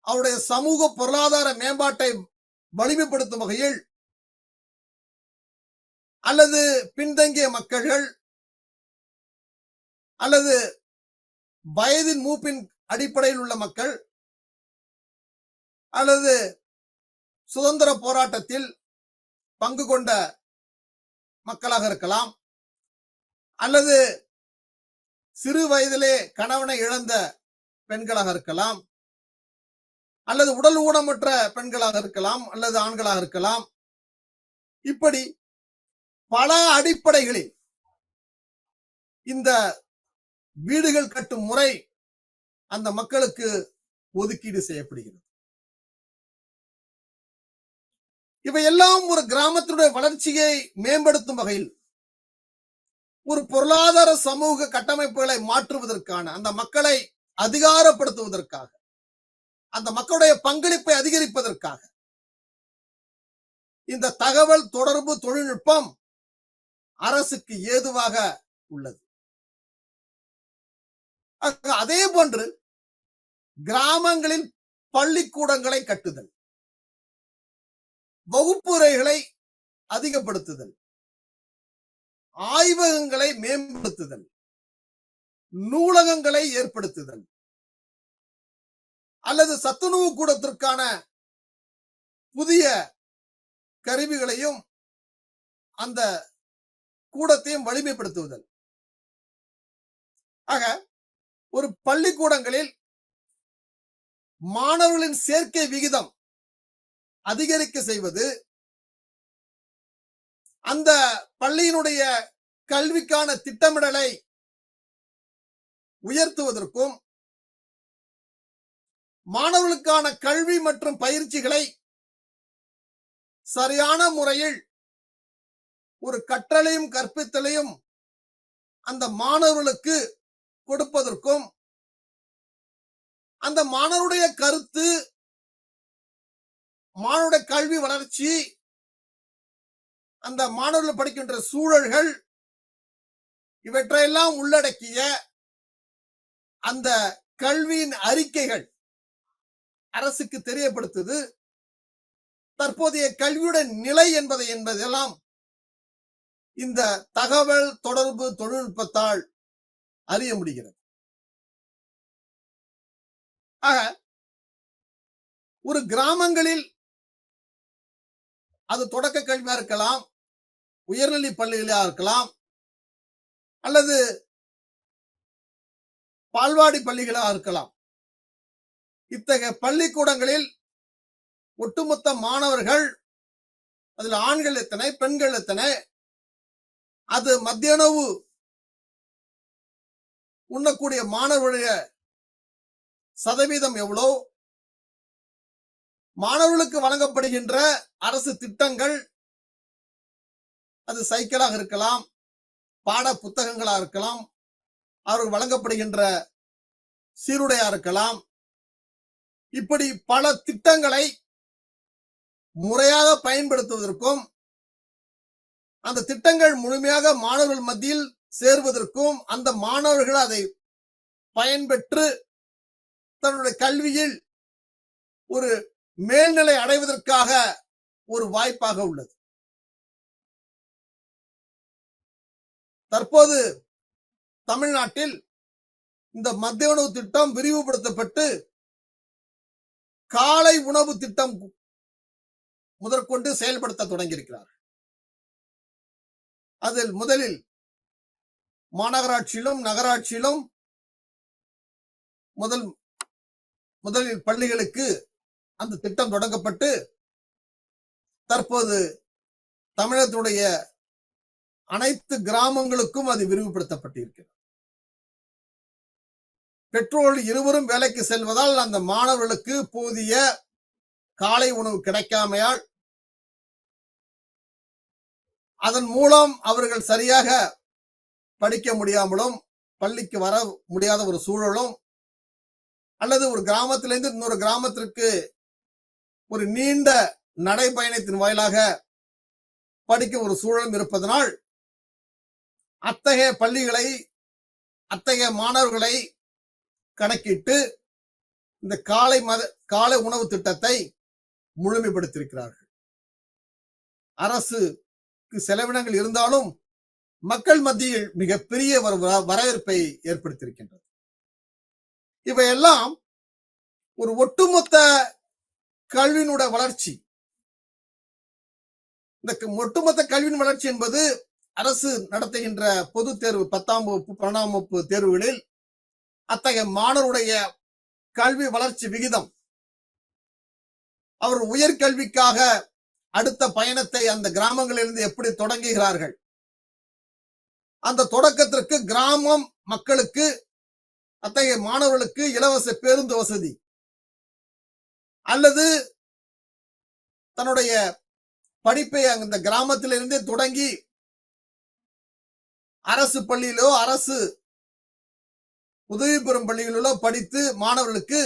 அவருடைய சமூக பொருளாதார மேம்பாட்டை வலிமைப்படுத்தும் வகையில் அல்லது பின்தங்கிய மக்கள்கள் அல்லது வயதின் மூப்பின் அடிப்படையில் உள்ள மக்கள் அல்லது சுதந்திர போராட்டத்தில் பங்கு கொண்ட மக்களாக இருக்கலாம், அல்லது சிறு வயதிலே கணவனை இழந்த பெண்களாக இருக்கலாம், அல்லது உடல் ஊனமற்ற பெண்களாக இருக்கலாம், அல்லது ஆண்களாக இருக்கலாம். இப்படி பல அடிப்படைகளில் இந்த வீடுகள் கட்டும் முறை அந்த மக்களுக்கு ஒதுக்கீடு செய்யப்படுகிறது. இவையெல்லாம் ஒரு கிராமத்தினுடைய வளர்ச்சியை மேம்படுத்தும் வகையில், ஒரு பொருளாதார சமூக கட்டமைப்புகளை மாற்றுவதற்கான, அந்த மக்களை அதிகாரப்படுத்துவதற்காக, அந்த மக்களுடைய பங்களிப்பை அதிகரிப்பதற்காக இந்த தகவல் தொடர்பு தொழில்நுட்பம் அரசுக்கு ஏதுவாக உள்ளது. அதே போன்று கிராமங்களில் பள்ளிக்கூடங்களை கட்டுதல், வகுப்புரைகளை அதிகப்படுத்துதல், ஆய்வகங்களை மேம்படுத்துதல், நூலகங்களை ஏற்படுத்துதல் அல்லது சத்துணவு கூடத்திற்கான புதிய கருவிகளையும் அந்த கூடத்தையும் வலிமைப்படுத்துதல். ஆக ஒரு பள்ளிக்கூடங்களில் மாணவர்களின் சேர்க்கை விகிதம் அதிகரிக்க செய்வது, அந்த பள்ளியினுடைய கல்விக்கான திட்டமிடலை உயர்த்துவதற்கும் மாணவர்களுக்கான கல்வி மற்றும் பயிற்சிகளை சரியான முறையில் ஒரு கற்றலையும் கற்பித்தலையும் அந்த மாணவர்களுக்கு கொடுப்பதற்கும் அந்த மாணவருடைய கருத்து, மாணவருடைய கல்வி வளர்ச்சி, அந்த மாணவர்கள் படிக்கின்ற சூழல்கள் இவற்றையெல்லாம் உள்ளடக்கிய அந்த கல்வியின் அறிக்கைகள் அரசுக்கு தெரியப்படுத்துது. தற்போதைய கல்வியுடைய நிலை என்பதெல்லாம் இந்த தகவல் தொடர்பு தொழில்நுட்பத்தால் அறிய முடிகிறது. ஆக ஒரு கிராமங்களில் அது தொடக்க கல்வியா இருக்கலாம், உயர்நிலை பள்ளிகளா இருக்கலாம், அல்லது பால்வாடி பள்ளிகளா இருக்கலாம். இத்தகைய பள்ளிக்கூடங்களில் ஒட்டுமொத்த மாணவர்கள், அதில் ஆண்கள் எத்தனை, பெண்கள் எத்தனை, அது மத்திய உணவு உண்ணக்கூடிய மாணவர்களுடைய சதவீதம் எவ்வளவு, மாணவர்களுக்கு வழங்கப்படுகின்ற அரசு திட்டங்கள், அது சைக்கிளாக இருக்கலாம், பாட புத்தகங்களாக இருக்கலாம், அவர்கள் வழங்கப்படுகின்ற சீருடையா இருக்கலாம். இப்படி பல திட்டங்களை முறையாக பயன்படுத்துவதற்கும் அந்த திட்டங்கள் முழுமையாக மாணவர்கள் மத்தியில் சேர்வதற்கும் அந்த மாணவர்கள் அதை பயன்பெற்று தன்னுடைய கல்வியில் ஒரு மேல்நிலை அடைவதற்காக ஒரு வாய்ப்பாக உள்ளது. தற்போது தமிழ்நாட்டில் இந்த மத்திய உணவு திட்டம் விரிவுபடுத்தப்பட்டு காலை உணவு திட்டம் முதற்கொண்டு செயல்படுத்த தொடங்கியிருக்கிறார். அதில் மாநகராட்சியிலும் நகராட்சியிலும் முதலில் பள்ளிகளுக்கு அந்த திட்டம் தொடங்கப்பட்டு தற்போது தமிழகத்துடைய அனைத்து கிராமங்களுக்கும் அது விரிவுபடுத்தப்பட்டிருக்கிறது. பெற்றோர்கள் இருவரும் வேலைக்கு செல்வதால் அந்த மாணவர்களுக்கு போதிய காலை உணவு கிடைக்காமையால் அதன் மூலம் அவர்கள் சரியாக படிக்க முடியாமலும் பள்ளிக்கு வர முடியாத ஒரு சூழலும், அல்லது ஒரு கிராமத்திலிருந்து இன்னொரு கிராமத்திற்கு ஒரு நீண்ட நடைபயணத்தின் வாயிலாக படிக்கும் ஒரு சூழலும் இருப்பதனால் அத்தகைய பள்ளிகளை, அத்தகைய மாணவர்களை கணக்கிட்டு இந்த காலை உணவு திட்டத்தை முழுமைப்படுத்தியிருக்கிறார்கள். அரசுக்கு செலவினங்கள் இருந்தாலும் மக்கள் மத்தியில் மிகப்பெரிய வரவேற்பை ஏற்படுத்தியிருக்கின்றது. இவையெல்லாம் ஒரு ஒட்டுமொத்த கல்வியினுடைய வளர்ச்சி. இந்த ஒட்டுமொத்த கல்வியின் வளர்ச்சி என்பது அரசு நடத்துகின்ற பொது தேர்வு 10ஆம் வகுப்பு 12ஆம் வகுப்பு தேர்வுகளில் அத்தகைய மாணவருடைய கல்வி வளர்ச்சி விகிதம், அவர் உயர்கல்விக்காக அடுத்த பயணத்தை அந்த கிராமங்களிலிருந்து எப்படி தொடங்குகிறார்கள், அந்த தொடக்கத்திற்கு கிராமம் மக்களுக்கு, அத்தகைய மாணவர்களுக்கு இலவச பேருந்து வசதி அல்லது தன்னுடைய படிப்பை அந்த கிராமத்திலிருந்தே தொடங்கி அரசு பள்ளியிலோ அரசு உதவி பெறும் பள்ளிகளிலோ படித்து மாணவர்களுக்கு,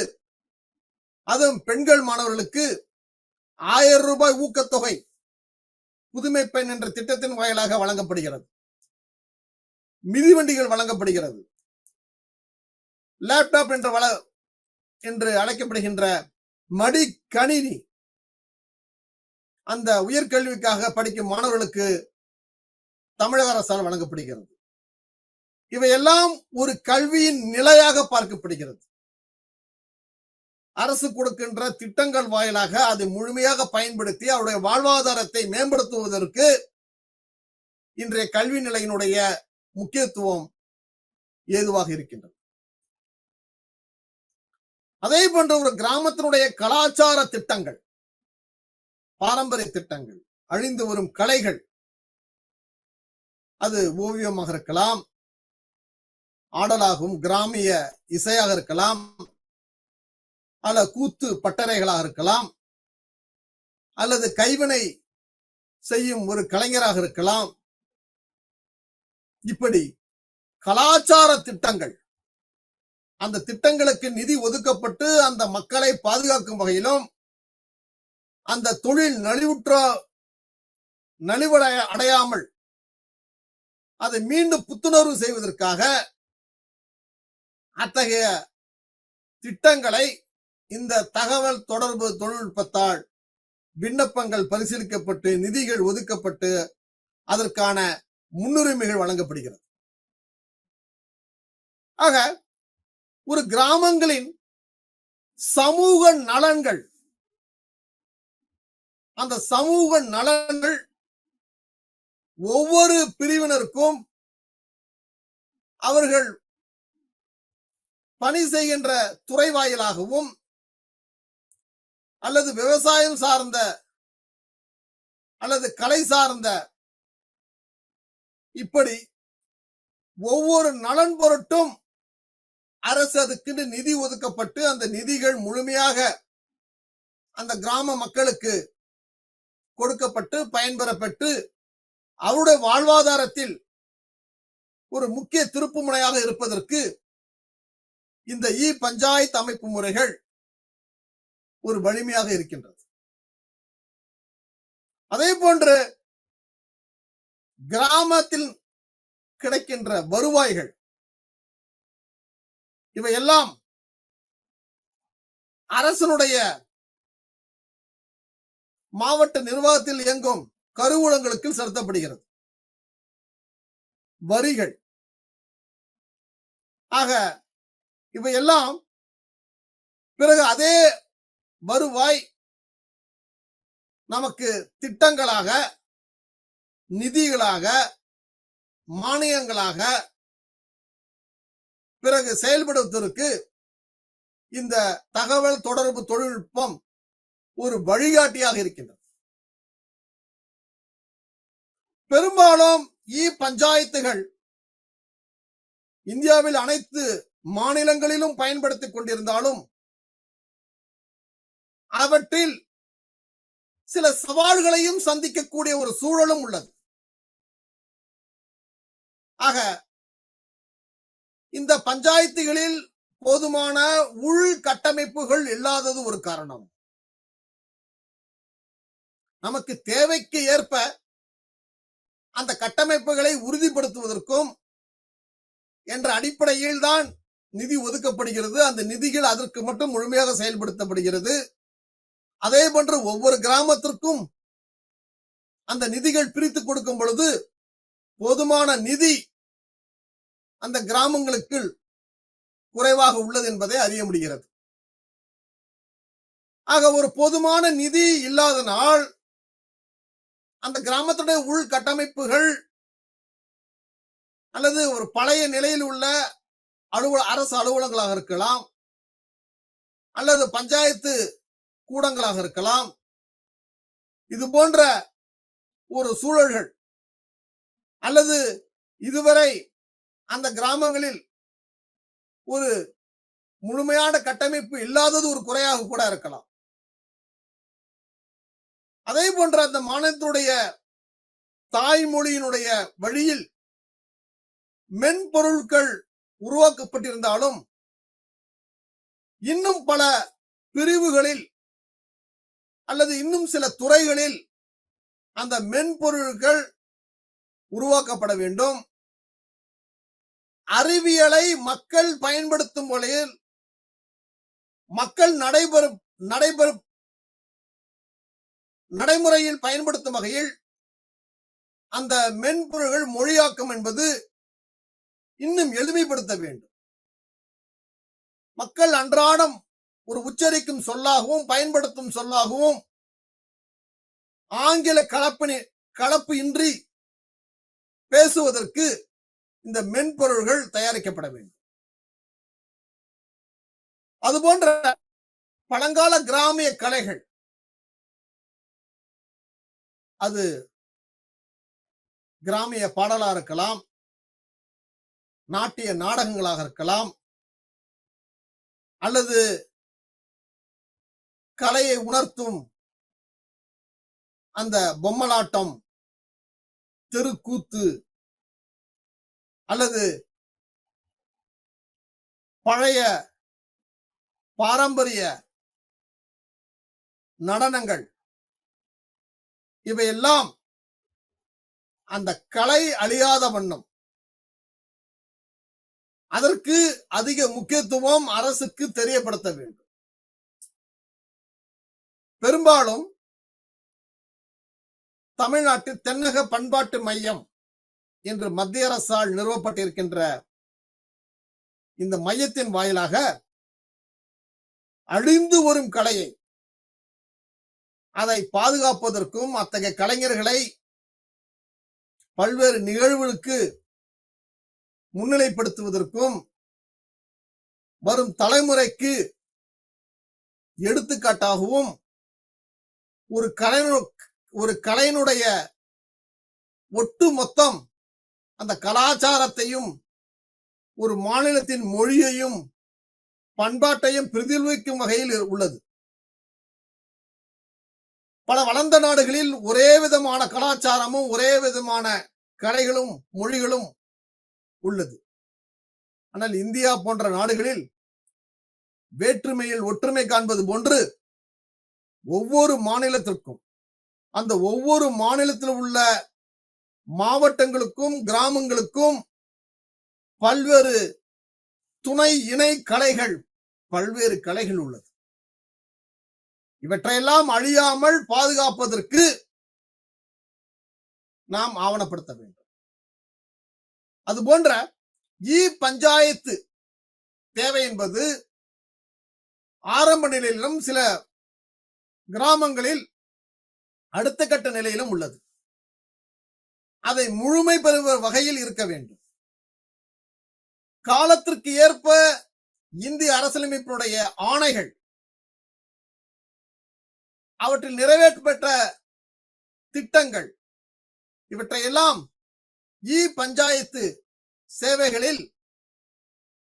அதுவும் பெண்கள் மாணவர்களுக்கு 1000 ரூபாய் ஊக்கத்தொகை புதுமை பெண் என்ற திட்டத்தின் வாயிலாக வழங்கப்படுகிறது. மிதிவண்டிகள் வழங்கப்படுகிறது. லேப்டாப் என்று அழைக்கப்படுகின்ற மடி கணினி அந்த உயர்கல்விக்காக படிக்கும் மாணவர்களுக்கு தமிழக அரசால் வழங்கப்படுகிறது. இவையெல்லாம் ஒரு கல்வியின் நிலையாக பார்க்கப்படுகிறது. அரசு கொடுக்கின்ற திட்டங்கள் வாயிலாக அதை முழுமையாக பயன்படுத்தி அவருடைய வாழ்வாதாரத்தை மேம்படுத்துவதற்கு இன்றைய கல்வி நிலையினுடைய முக்கியத்துவம் ஏதுவாக இருக்கின்றது. அதே போன்ற ஒரு கிராமத்தினுடைய கலாச்சார திட்டங்கள், பாரம்பரிய திட்டங்கள், அழிந்து வரும் கலைகள், அது ஓவியமாக இருக்கலாம், ஆடலாகவும் கிராமிய இசையாக இருக்கலாம், அல்ல கூத்து பட்டறைகளாக இருக்கலாம், அல்லது கைவினை செய்யும் ஒரு கலைஞராக இருக்கலாம். இப்படி கலாச்சார திட்டங்கள், அந்த திட்டங்களுக்கு நிதி ஒதுக்கப்பட்டு அந்த மக்களை பாதுகாக்கும் வகையிலும் அந்த தொழில் நலிவடையாமல் அதை மீண்டும் புத்துணர்வு செய்வதற்காக அத்தகைய திட்டங்களை இந்த தகவல் தொடர்பு தொழில்நுட்பத்தால் விண்ணப்பங்கள் பரிசீலிக்கப்பட்டு நிதிகள் ஒதுக்கப்பட்டு அதற்கான முன்னுரிமைகள் வழங்கப்படுகிறது. ஆக ஒரு கிராமங்களின் சமூக நலன்கள், அந்த சமூக நலன்கள் ஒவ்வொரு பிரிவினருக்கும் அவர்கள் பணி செய்கின்ற துறை வாயிலாகவும் அல்லது விவசாயம் சார்ந்த அல்லது கலை சார்ந்த இப்படி ஒவ்வொரு நலன் பொருட்டும் அரசு அதுக்கு நிதி ஒதுக்கப்பட்டு அந்த நிதிகள் முழுமையாக அந்த கிராம மக்களுக்கு கொடுக்கப்பட்டு பயன்பெறப்பட்டு அவருடைய வாழ்வாதாரத்தில் ஒரு முக்கிய திருப்பு முனையாக இருப்பதற்கு இந்த பஞ்சாயத்து அமைப்பு முறைகள் ஒரு வலிமையாக இருக்கின்றது. அதே போன்று கிராமத்தில் கிடைக்கின்ற வருவாய்கள் இவையெல்லாம் அரசனுடைய மாவட்ட நிர்வாகத்தில் இயங்கும் கருவூலங்களுக்கு செலுத்தப்படுகிறது வரிகள். ஆக இவையெல்லாம் பிறகு அதே வருவாய் நமக்கு திட்டங்களாக, நிதிகளாக, மானியங்களாக பிறகு செயல்படுவதற்கு இந்த தகவல் தொடர்பு தொழில்நுட்பம் ஒரு வழிகாட்டியாக இருக்கின்றது. பெரும்பாலும் பஞ்சாயத்துகள் இந்தியாவில் அனைத்து மாநிலங்களிலும் பயன்படுத்திக் கொண்டிருந்தாலும் அவற்றில் சில சவால்களையும் சந்திக்கக்கூடிய ஒரு சூழலும் உள்ளது. ஆக இந்த பஞ்சாயத்துகளில் போதுமான உள்கட்டமைப்புகள் இல்லாதது ஒரு காரணம். நமக்கு தேவைக்கு ஏற்ப அந்த கட்டமைப்புகளை உறுதிப்படுத்துவதற்கும் என்ற அடிப்படையில் தான் நிதி ஒதுக்கப்படுகிறது. அந்த நிதிகள் அதற்கு மட்டும் முழுமையாக செயல்படுத்தப்படுகிறது. அதே போன்று ஒவ்வொரு கிராமத்திற்கும் அந்த நிதிகள் பிரித்து கொடுக்கும் பொழுது போதுமான நிதி அந்த கிராமங்களுக்கு குறைவாக உள்ளது என்பதை அறிய முடிகிறது. ஆக ஒரு போதுமான நிதி இல்லாதனால் அந்த கிராமத்துடைய உள்கட்டமைப்புகள் அல்லது ஒரு பழைய நிலையில் உள்ள அரசு அலுவலகங்களாக இருக்கலாம், அல்லது பஞ்சாயத்து கூடங்களாக இருக்கலாம். இது போன்ற ஒரு சூழல்கள் அல்லது இதுவரை அந்த கிராமங்களில் ஒரு முழுமையான கட்டமைப்பு இல்லாதது ஒரு குறையாக கூட இருக்கலாம். அதே போன்ற அந்த மாநிலத்துடைய தாய்மொழியினுடைய வழியில் மென்பொருட்கள் உருவாக்கப்பட்டிருந்தாலும் இன்னும் பல பிரிவுகளில் அல்லது இன்னும் சில துறைகளில் அந்த மென்பொருட்கள் உருவாக்கப்பட வேண்டும். அறிவியலை மக்கள் பயன்படுத்தும் வகையில் மக்கள் நடைமுறையில் பயன்படுத்தும் வகையில் அந்த மென்பொருள்கள் மொழியாக்கம் என்பது இன்னும் எளிமைப்படுத்த வேண்டும். மக்கள் அன்றாடம் ஒரு உச்சரிக்கும் சொல்லாகவும் பயன்படுத்தும் சொல்லாகவும் ஆங்கில கலப்பு இன்றி பேசுவதற்கு இந்த மென்பொருள்கள் தயாரிக்கப்பட வேண்டும். அதுபோன்ற பழங்கால கிராமிய கலைகள், அது கிராமிய பாடலா இருக்கலாம், நாட்டிய நாடகங்களாக இருக்கலாம், அல்லது கலையை உணர்த்தும் அந்த பொம்மலாட்டம், தெருக்கூத்து, அல்லது பழைய பாரம்பரிய நடனங்கள், இவையெல்லாம் அந்த கலை அழியாத வண்ணம் அதற்கு அதிக முக்கியத்துவம் அரசுக்கு தெரியப்படுத்த வேண்டும். பெரும்பாலும் தமிழ்நாட்டில் தென்னக பண்பாட்டு மையம் என்று மத்திய அரசால் நிறுவப்பட்டிருக்கின்ற இந்த மையத்தின் வாயிலாக அழிந்து வரும் கலையை, அதை பாதுகாப்பதற்கும் அத்தகைய கலைஞர்களை பல்வேறு நிகழ்வுகளுக்கு முன்னிலைப்படுத்துவதற்கும் வரும் தலைமுறைக்கு எடுத்துக்காட்டாகவும் ஒரு கலையினுடைய ஒட்டு மொத்தம் அந்த கலாச்சாரத்தையும் ஒரு மாநிலத்தின் மொழியையும் பண்பாட்டையும் பிரதிபலிக்கும் வகையில் உள்ளது. பல வளர்ந்த நாடுகளில் ஒரே விதமான கலாச்சாரமும் ஒரே விதமான கலைகளும் மொழிகளும் உள்ளது. ஆனால் இந்தியா போன்ற நாடுகளில் வேற்றுமையில் ஒற்றுமை காண்பது போன்று ஒவ்வொரு மாநிலத்திற்கும், அந்த ஒவ்வொரு மாநிலத்தில் உள்ள மாவட்டங்களுக்கும் கிராமங்களுக்கும் பல்வேறு துணை இணை கலைகள், பல்வேறு கலைகள் உள்ளது. இவற்றையெல்லாம் அழியாமல் பாதுகாப்பதற்கு நாம் ஆவணப்படுத்த வேண்டும். அதுபோன்ற பஞ்சாயத்து தேவை என்பது ஆரம்ப நிலையிலும் சில கிராமங்களில் அடுத்த கட்ட நிலையிலும் உள்ளது. அதை முழுமை பெறும் வகையில் இருக்க வேண்டும். காலத்திற்கு ஏற்ப இந்திய அரசியலமைப்பினுடைய ஆணைகள், அவற்றில் நிறைவேற்றப்பட்ட திட்டங்கள், இவற்றையெல்லாம் பஞ்சாயத்து சேவைகளில்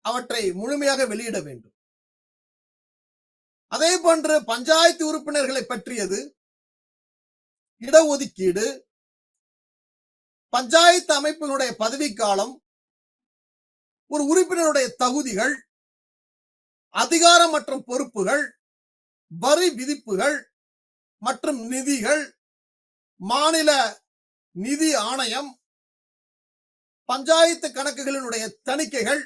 அவற்றை முழுமையாக வெளியிட வேண்டும். அதே போன்று பஞ்சாயத்து உறுப்பினர்களை பற்றியது, இடஒதுக்கீடு, பஞ்சாயத்து அமைப்பினுடைய பதவிக்காலம், ஒரு உறுப்பினருடைய தகுதிகள், அதிகாரம் மற்றும் பொறுப்புகள், வரி விதிப்புகள் மற்றும் நிதிகள், மாநில நிதி ஆணையம், பஞ்சாயத்து கணக்குகளினுடைய தணிக்கைகள்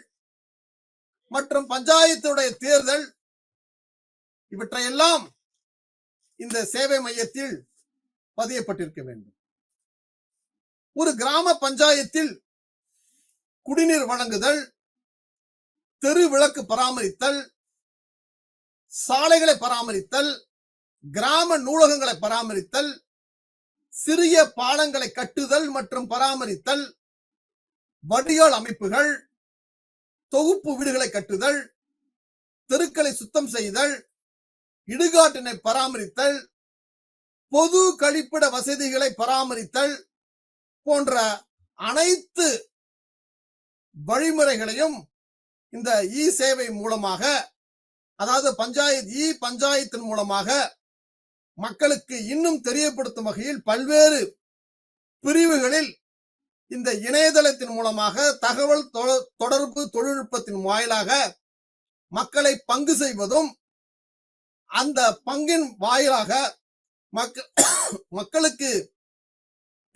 மற்றும் பஞ்சாயத்துடைய தேர்தல், இவற்றையெல்லாம் இந்த சேவை மையத்தில் பதியப்பட்டிருக்க வேண்டும். ஒரு கிராம பஞ்சாயத்தில் குடிநீர் வழங்குதல், தெரு விளக்கு பராமரித்தல், சாலைகளை பராமரித்தல், கிராம நூலகங்களை பராமரித்தல், சிறிய பாலங்களை கட்டுதல் மற்றும் பராமரித்தல், வடிகால் அமைப்புகள், தொகுப்பு வீடுகளை கட்டுதல், தெருக்களை சுத்தம் செய்தல், இடுகாட்டினை பராமரித்தல், பொது கழிப்பிட வசதிகளை பராமரித்தல் போன்ற அனைத்து வழிமுறைகளையும் இந்த சேவை மூலமாக, அதாவது பஞ்சாயத்தின் மூலமாக மக்களுக்கு இன்னும் தெரியப்படுத்தும் வகையில் பல்வேறு பிரிவுகளில் இந்த இணையதளத்தின் மூலமாக தகவல் தொடர்பு தொழில்நுட்பத்தின் வாயிலாக மக்களை பங்கு செய்வதும், அந்த பங்கின் வாயிலாக மக்களுக்கு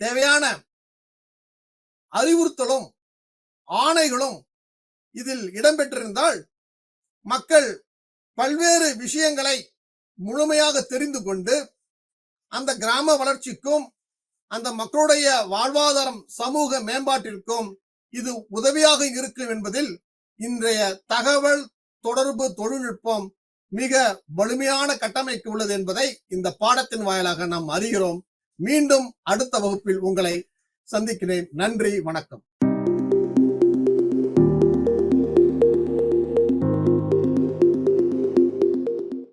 தேவையான அறிவுறுத்தலும் ஆணைகளும் இதில் இடம்பெற்றிருந்தால் மக்கள் பல்வேறு விஷயங்களை முழுமையாக தெரிந்து கொண்டு அந்த கிராம வளர்ச்சிக்கும் அந்த மக்களுடைய வாழ்வாதாரம் சமூக மேம்பாட்டிற்கும் இது உதவியாக இருக்கும் என்பதில் இன்றைய தகவல் தொடர்பு தொழில்நுட்பம் மிக வலிமையான கட்டமைப்பு உள்ளது என்பதை இந்த பாடத்தின் வாயிலாக நாம் அறிகிறோம். மீண்டும் அடுத்த வகுப்பில் உங்களை சந்திக்கிறேன். நன்றி, வணக்கம்.